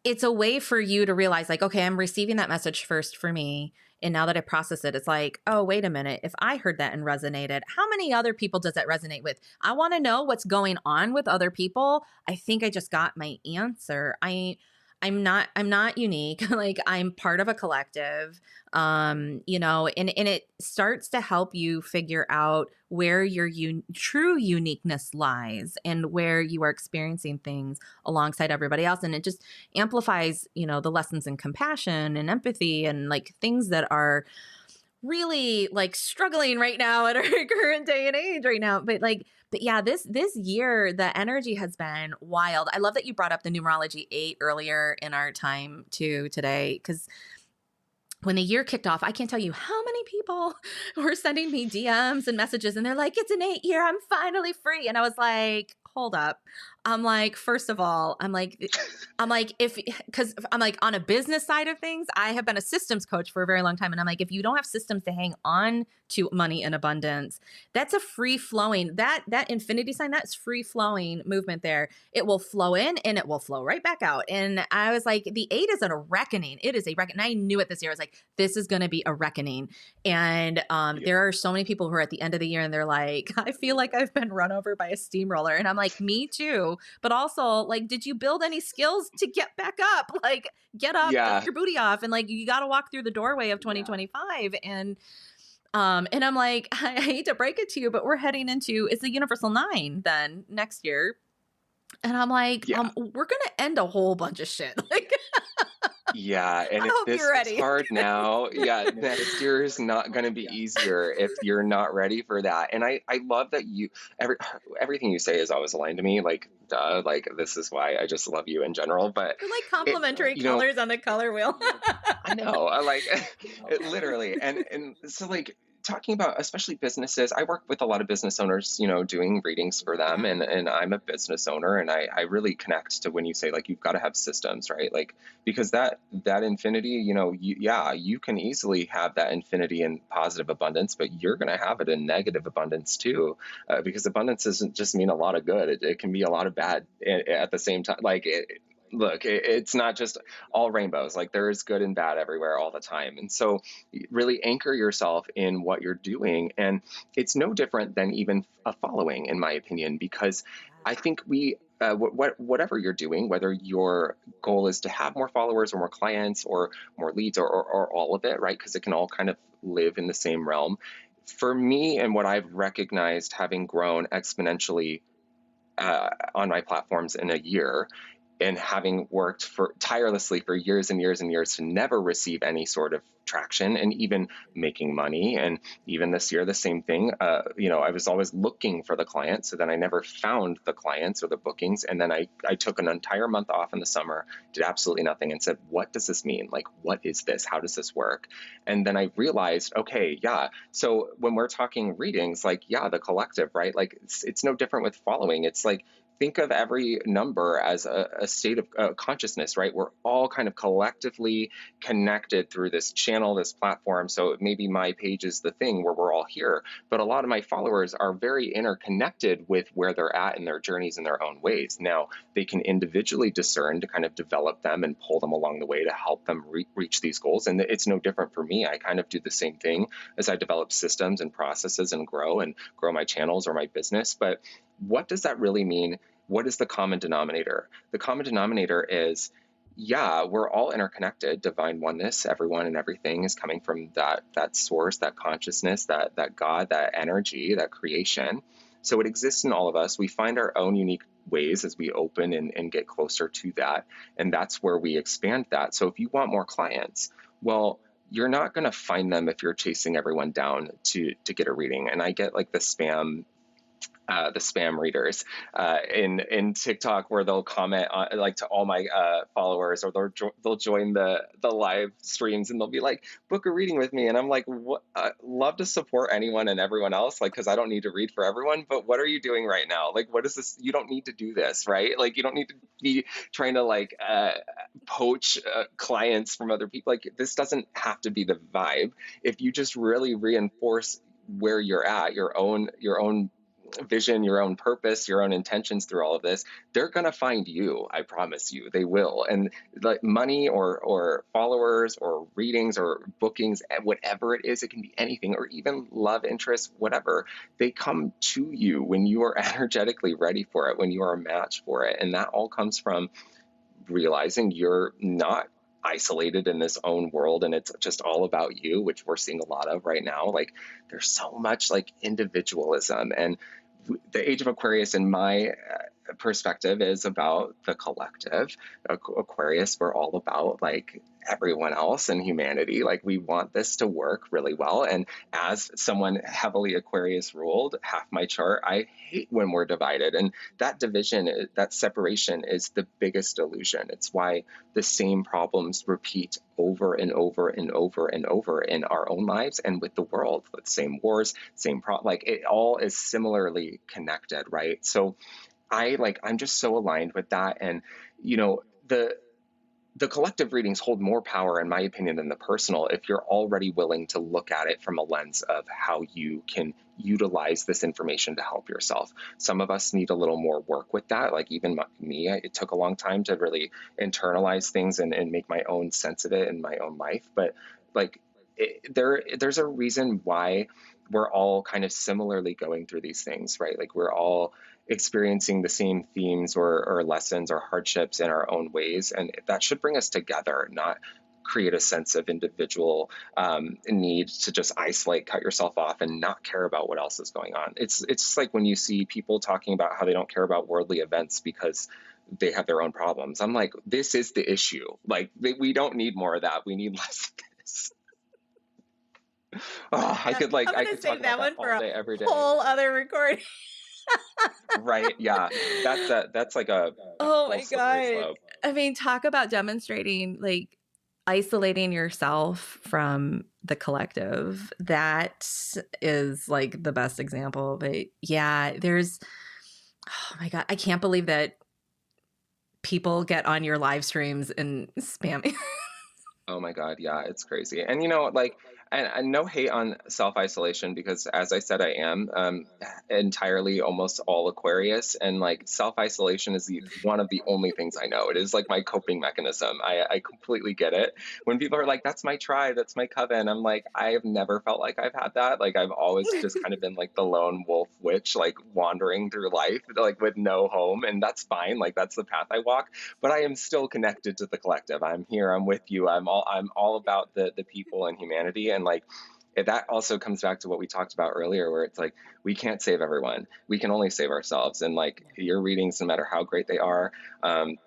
it's a way for you to realize like, okay, I'm receiving that message first for me. And now that I process it, it's like, oh, wait a minute. If I heard that and resonated, how many other people does that resonate with? I want to know what's going on with other people. I think I just got my answer. I'm not unique. Like, I'm part of a collective, and it starts to help you figure out where your true uniqueness lies and where you are experiencing things alongside everybody else. And it just amplifies, the lessons in compassion and empathy and like things that are really like struggling right now at our current day and age right now. But yeah, this year, the energy has been wild. I love that you brought up the numerology 8 earlier in our time too today, because when the year kicked off, I can't tell you how many people were sending me DMs and messages, and they're like, it's an 8 year, I'm finally free. And I was like, hold up. I'm like, first of all, I'm like, because I'm like, on a business side of things, I have been a systems coach for a very long time. And I'm like, if you don't have systems to hang on to money in abundance, that's a free flowing, that infinity sign, that's free flowing movement there. It will flow in and it will flow right back out. And I was like, the 8 is a reckoning. It is a reckoning. I knew it this year. I was like, this is going to be a reckoning. And Yeah. there are so many people who are at the end of the year and they're like, I feel like I've been run over by a steamroller. And I'm like, me too. But also, like, did you build any skills to get back up? Like, get up, Yeah. dust your booty off, and like, you got to walk through the doorway of 2025. And I'm like, I hate to break it to you, but we're heading into it's the Universal 9 then next year. And I'm like, Yeah. we're gonna end a whole bunch of shit. Like, Yeah, and I if hope this you're is ready. hard now, yeah, next year is not going to be easier if you're not ready for that. And I love that everything you say is always aligned to me. Like, duh, like this is why I just love you in general. But We're like it, complementary you know, colors on the color wheel. I know, I like it literally. And so like talking about especially businesses, I work with a lot of business owners, doing readings for them, Yeah. and I'm a business owner, and I really connect to when you say like you've got to have systems, right? Like because that infinity, you can easily have that infinity in positive abundance, but you're going to have it in negative abundance too, because abundance doesn't just mean a lot of good. It can be a lot of bad at the same time. Like look, it's not just all rainbows. Like there is good and bad everywhere all the time. And so really anchor yourself in what you're doing. And it's no different than even a following, in my opinion, because I think whatever you're doing, whether your goal is to have more followers or more clients or more leads or all of it, right? Because it can all kind of live in the same realm. For me, and what I've recognized having grown exponentially on my platforms in a year, and having worked tirelessly for years and years and years to never receive any sort of traction and even making money. And even this year, the same thing. I was always looking for the clients. So then I never found the clients or the bookings. And then I took an entire month off in the summer, did absolutely nothing, and said, what does this mean? Like, what is this? How does this work? And then I realized, okay, yeah. So when we're talking readings, like, yeah, the collective, right? Like it's no different with following. It's like, think of every number as a state of consciousness, right? We're all kind of collectively connected through this channel, this platform. So maybe my page is the thing where we're all here, but a lot of my followers are very interconnected with where they're at in their journeys in their own ways. Now, they can individually discern to kind of develop them and pull them along the way to help them reach these goals. And it's no different for me. I kind of do the same thing as I develop systems and processes and grow my channels or my business. But what does that really mean? What is the common denominator? The common denominator is, yeah, we're all interconnected, divine oneness, everyone and everything is coming from that source, that consciousness, that God, that energy, that creation. So it exists in all of us. We find our own unique ways as we open and get closer to that. And that's where we expand that. So if you want more clients, well, you're not going to find them if you're chasing everyone down to get a reading. And I get like the spam readers in TikTok where they'll comment on, like to all my followers, or they'll join the live streams and they'll be like, book a reading with me. And I'm like, what? Love to support anyone and everyone else, like, because I don't need to read for everyone, but what are you doing right now? Like, what is this? You don't need to do this, right? Like, you don't need to be trying to like poach clients from other people. Like, this doesn't have to be the vibe. If you just really reinforce where you're at, your own vision, your own purpose, your own intentions through all of this, they're going to find you. I promise you, they will. And like money or followers or readings or bookings, whatever it is, it can be anything, or even love interest, whatever. They come to you when you are energetically ready for it, when you are a match for it. And that all comes from realizing you're not isolated in this own world and it's just all about you, which we're seeing a lot of right now. Like there's so much like individualism, and the age of Aquarius, in my perspective, is about the collective. Aquarius, we're all about like everyone else and humanity. Like we want this to work really well. And as someone heavily Aquarius ruled, half my chart, I hate when we're divided. And that division, that separation is the biggest illusion. It's why the same problems repeat over and over and over and over in our own lives and with the world. The same wars, same like it all is similarly connected, right? So I'm just so aligned with that. And, you know, the collective readings hold more power, in my opinion, than the personal if you're already willing to look at it from a lens of how you can utilize this information to help yourself. Some of us need a little more work with that. Like even me, it took a long time to really internalize things and make my own sense of it in my own life. But like there's a reason why we're all kind of similarly going through these things, right? Like we're all experiencing the same themes or lessons or hardships in our own ways. And that should bring us together, not create a sense of individual need to just isolate, cut yourself off, and not care about what else is going on. It's like when you see people talking about how they don't care about worldly events because they have their own problems. I'm like, this is the issue. Like, we don't need more of that. We need less of this. Oh, Yeah, I'm I gonna could talk save that about that one for all a day, every day. whole other recording. Right? Yeah, that's like a Oh whole my slippery God. slope. I mean, talk about demonstrating like isolating yourself from the collective. That is like the best example. But yeah, oh my God, I can't believe that people get on your live streams and spam. Oh my God, yeah, it's crazy. And like, and no hate on self-isolation because, as I said, I am entirely almost all Aquarius, and like self-isolation is one of the only things I know. It is like my coping mechanism. I completely get it. When people are like, "That's my tribe, that's my coven," I'm like, I have never felt like I've had that. Like I've always just kind of been like the lone wolf witch, like wandering through life, like with no home, and that's fine. Like that's the path I walk, but I am still connected to the collective. I'm here. I'm with you. I'm all about the people and humanity. And like that also comes back to what we talked about earlier, where it's like we can't save everyone. We can only save ourselves. And like your readings, no matter how great they are, um,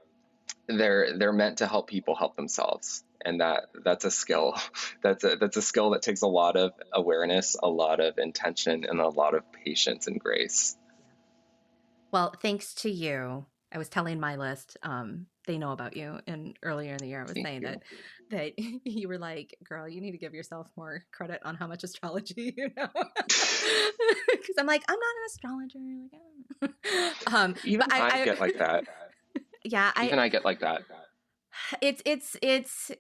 they're meant to help people help themselves. And that's a skill. That's a skill that takes a lot of awareness, a lot of intention, and a lot of patience and grace. Well, thanks to you. I was telling my list, they know about you. And earlier in the year, I was Thank saying you. that you were like, girl, you need to give yourself more credit on how much astrology you know. Because I'm like, I'm not an astrologer. Like, but Even I get like that. yeah, Even I get like that. it's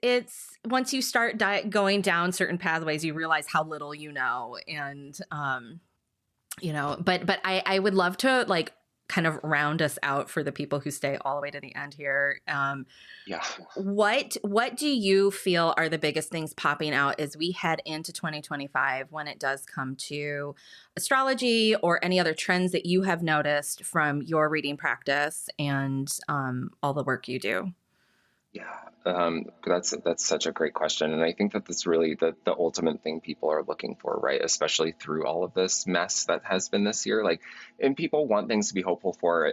once you start going down certain pathways, you realize how little you know. And, but I would love to like kind of round us out for the people who stay all the way to the end here. Yeah. What do you feel are the biggest things popping out as we head into 2025 when it does come to astrology or any other trends that you have noticed from your reading practice and all the work you do? Yeah, that's such a great question, and I think that that's really the ultimate thing people are looking for, right? Especially through all of this mess that has been this year. Like, and people want things to be hopeful for.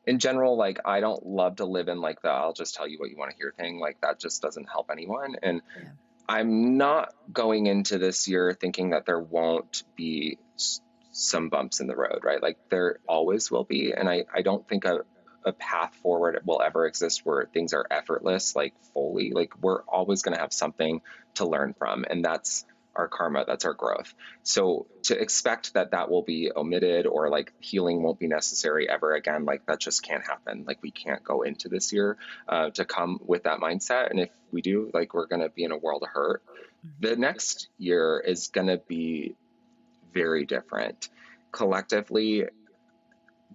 In general, like I don't love to live in like the "I'll just tell you what you want to hear" thing. Like that just doesn't help anyone. And Yeah. I'm not going into this year thinking that there won't be some bumps in the road, right? Like there always will be. And I don't think a path forward will ever exist where things are effortless, like fully. Like we're always going to have something to learn from. And that's our karma, that's our growth. So to expect that that will be omitted or like healing won't be necessary ever again, like that just can't happen. Like we can't go into this year to come with that mindset. And if we do, like we're going to be in a world of hurt. The next year is going to be very different. Collectively,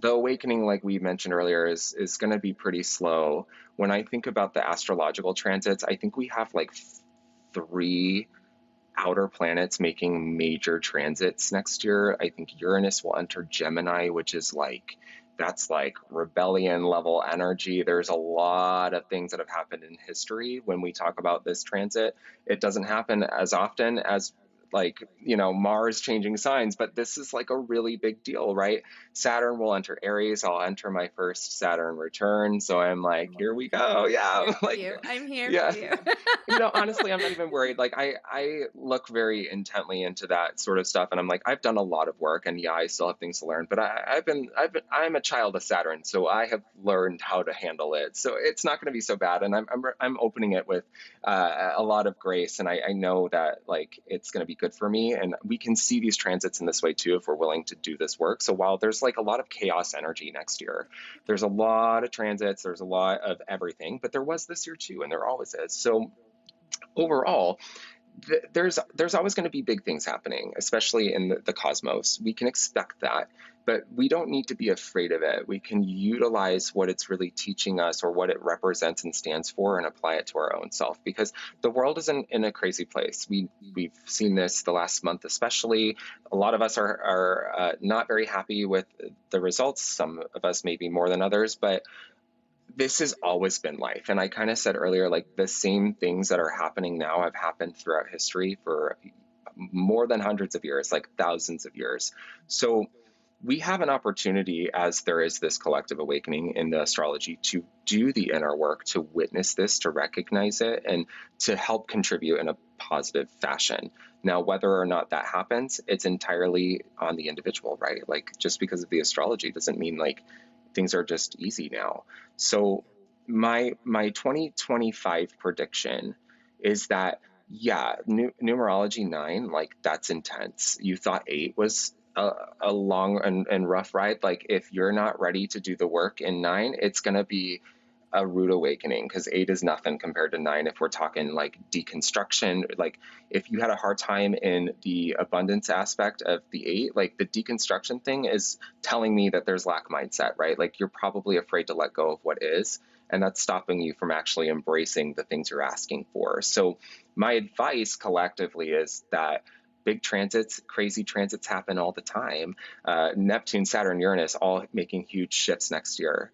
the awakening, like we mentioned earlier, is going to be pretty slow. When I think about the astrological transits, I think we have like three outer planets making major transits next year. I think Uranus will enter Gemini, which is like that's like rebellion level energy. There's a lot of things that have happened in history when we talk about this transit. It doesn't happen as often as like, Mars changing signs, but this is like a really big deal, right? Saturn will enter Aries. I'll enter my first Saturn return. So I'm like, here we go. Yeah. Like, I'm here yeah. for you. Honestly, I'm not even worried. Like I look very intently into that sort of stuff, and I'm like, I've done a lot of work, and yeah, I still have things to learn. But I'm a child of Saturn, so I have learned how to handle it. So it's not going to be so bad, and I'm opening it with a lot of grace, and I know that like it's going to be good for me. And we can see these transits in this way too, if we're willing to do this work. So while there's like a lot of chaos energy next year, there's a lot of transits, there's a lot of everything, but there was this year too, and there always is. So overall, there's always going to be big things happening, especially in the cosmos. We can expect that, but we don't need to be afraid of it. We can utilize what it's really teaching us or what it represents and stands for and apply it to our own self, because the world is in a crazy place. We've seen this the last month, especially. A lot of us are not very happy with the results. Some of us maybe more than others, but this has always been life. And I kind of said earlier, like the same things that are happening now have happened throughout history for more than hundreds of years, like thousands of years. So we have an opportunity, as there is this collective awakening in the astrology, to do the inner work, to witness this, to recognize it, and to help contribute in a positive fashion. Now, whether or not that happens, it's entirely on the individual, right? Like, just because of the astrology doesn't mean like things are just easy now. So my 2025 prediction is that, yeah, numerology 9, like that's intense. You thought 8 was a long and rough ride. Like if you're not ready to do the work in 9, it's going to be a rude awakening, because 8 is nothing compared to 9. If we're talking like deconstruction, like if you had a hard time in the abundance aspect of the 8, like the deconstruction thing is telling me that there's lack mindset, right? Like you're probably afraid to let go of what is, and that's stopping you from actually embracing the things you're asking for. So my advice collectively is that big transits, crazy transits happen all the time. Neptune, Saturn, Uranus, all making huge shifts next year.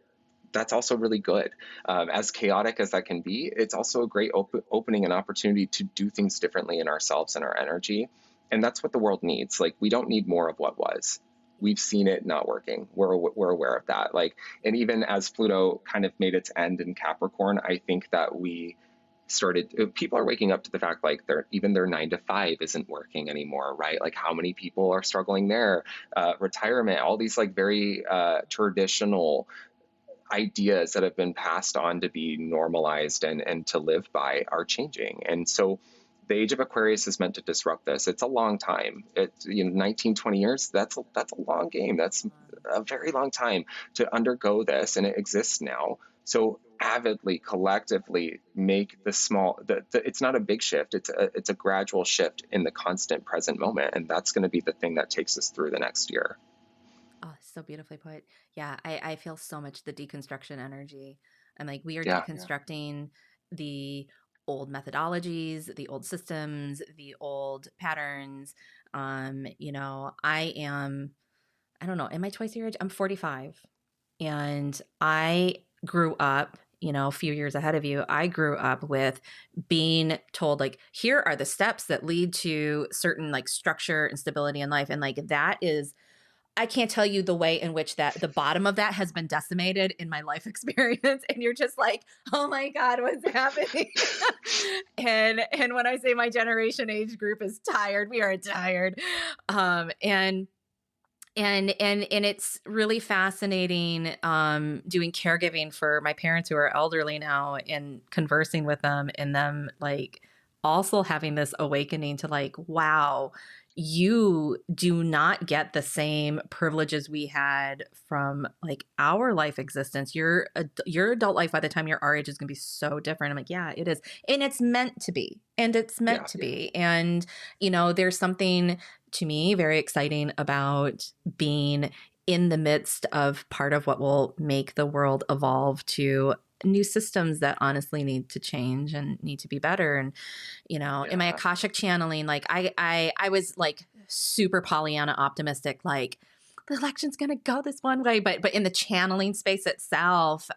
That's also really good. As chaotic as that can be, it's also a great opening and opportunity to do things differently in ourselves and our energy. And that's what the world needs. Like, we don't need more of what was. We've seen it not working. We're aware of that. Like, and even as Pluto kind of made its end in Capricorn, I think that people are waking up to the fact like even their 9 to 5 isn't working anymore, right? Like how many people are struggling there? Retirement, all these like very traditional ideas that have been passed on to be normalized and to live by are changing. And so the age of Aquarius is meant to disrupt this. It's a long time. It's 19, 20 years. That's a long game. That's a very long time to undergo this, and it exists now. So avidly, collectively make the small, it's not a big shift. It's a gradual shift in the constant present moment. And that's going to be the thing that takes us through the next year. Oh, so beautifully put. Yeah, I feel so much the deconstruction energy. And like we are Yeah. deconstructing the old methodologies, the old systems, the old patterns. I don't know, am I twice your age? I'm 45. And I grew up, a few years ahead of you. I grew up with being told like, here are the steps that lead to certain like structure and stability in life. And like that is, I can't tell you the way in which that the bottom of that has been decimated in my life experience. And you're just like, oh my God, what's happening? and when I say my generation age group is tired, we are tired. And it's really fascinating doing caregiving for my parents who are elderly now and conversing with them and them like also having this awakening to like, wow, you do not get the same privileges we had from like our life existence. Your adult life by the time you're our age is going to be so different. I'm like, yeah, it is. And it's meant to be. And it's meant to be. And, there's something to me very exciting about being in the midst of part of what will make the world evolve to new systems that honestly need to change and need to be better. And, in my Akashic channeling, like I was like super Pollyanna optimistic, like the election's going to go this one way, but in the channeling space itself,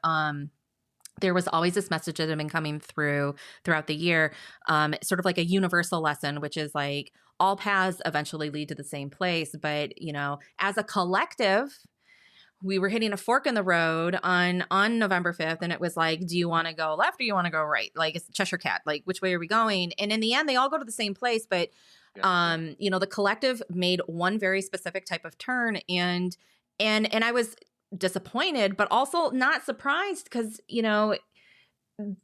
there was always this message that had been coming throughout the year, sort of like a universal lesson, which is like all paths eventually lead to the same place. But, as a collective, we were hitting a fork in the road on November 5th. And it was like, do you want to go left or you want to go right? Like it's Cheshire Cat, like which way are we going? And in the end, they all go to the same place. But, the collective made one very specific type of turn. And I was disappointed, but also not surprised because,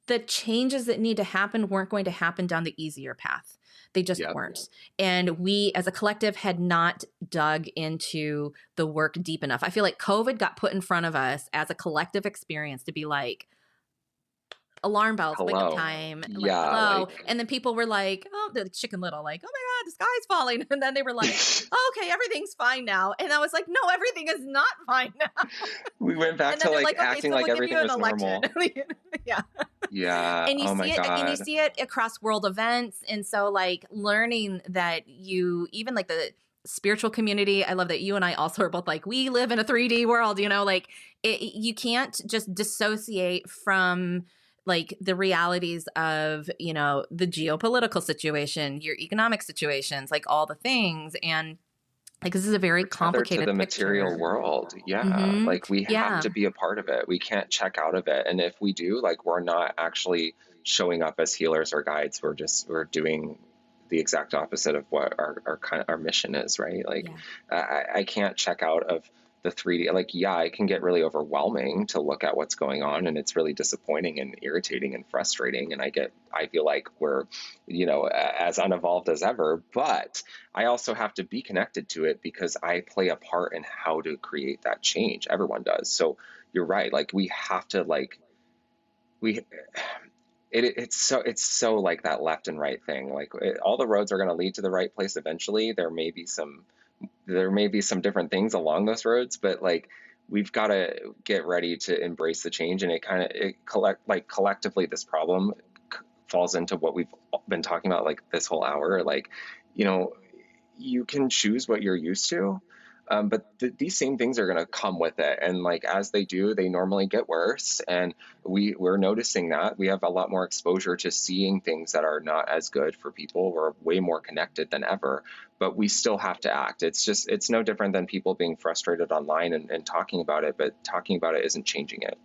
the changes that need to happen weren't going to happen down the easier path. They just Yep. weren't. And we as a collective had not dug into the work deep enough. I feel like COVID got put in front of us as a collective experience to be like, alarm bells, wake up Hello. time, like, Yeah, hello. like And then people were like, oh, the Chicken Little, like, oh my God, the sky's falling. And then they were like, oh, okay, everything's fine now. And I was like, no, everything is not fine now. we went back And to then they're like like, okay, acting so like we'll give everything you an was election. normal. Yeah. Yeah. And you Oh my see it, and you God. see it across world events. And so like learning that you, even like the spiritual community, I love that you and I also are both like, we live in a 3D world, like you can't just dissociate from like the realities of, the geopolitical situation, your economic situations, like all the things. And like, this is a very We're tethered to the complicated material picture. world. Yeah. Mm-hmm. Like we have Yeah. to be a part of it. We can't check out of it. And if we do, like we're not actually showing up as healers or guides. We're doing the exact opposite of what our mission is, right? Like Yeah. I can't check out of the 3D. Like, yeah, it can get really overwhelming to look at what's going on, and it's really disappointing and irritating and frustrating. And I feel like we're, as unevolved as ever, but I also have to be connected to it because I play a part in how to create that change. Everyone does. So you're right. Like we have to we it's so like that left and right thing. Like all the roads are going to lead to the right place eventually. There may be some different things along those roads, but like we've got to get ready to embrace the change. And collectively this problem falls into what we've been talking about like this whole hour. Like, you can choose what you're used to, but these same things are going to come with it. And like as they do, they normally get worse. And we're noticing that we have a lot more exposure to seeing things that are not as good for people. We're way more connected than ever, but we still have to act. It's no different than people being frustrated online and talking about it, but talking about it isn't changing it.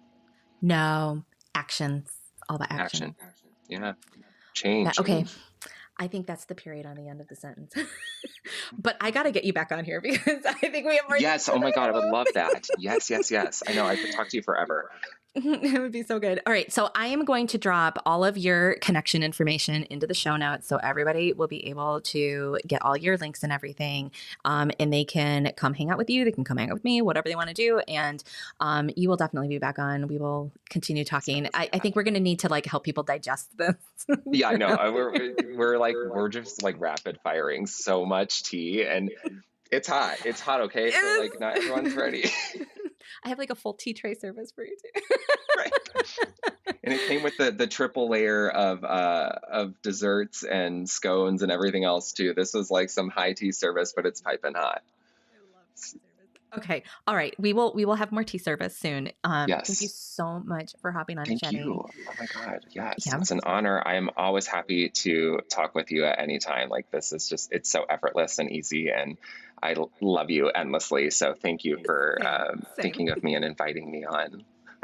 No, actions, all the action. Yeah. Change. Okay. I think that's the period on the end of the sentence. But I got to get you back on here because I think we have more. Yes. Oh my God. I would love that. Yes. I know I could talk to you forever. It would be so good. All right. So I am going to drop all of your connection information into the show notes so everybody will be able to get all your links and everything. And they can come hang out with you. They can come hang out with me, whatever they want to do. And you will definitely be back on. We will continue talking. I think we're going to need to like help people digest this. Yeah, I know. We're just like rapid firing so much tea, and it's hot. It's hot. Okay. So like not everyone's ready. I have like a full tea tray service for you too. Right. And it came with the triple layer of desserts and scones and everything else too. This was like some high tea service, but it's piping hot. I love tea service. Okay. All right. We will have more tea service soon. Yes. Thank you so much for hopping on. Thank and chatting. you. Oh my God. Yes. Yeah. It's an honor. I am always happy to talk with you at any time. Like this is just, it's so effortless and easy, and I love you endlessly. So thank you for Same. thinking of me and inviting me on.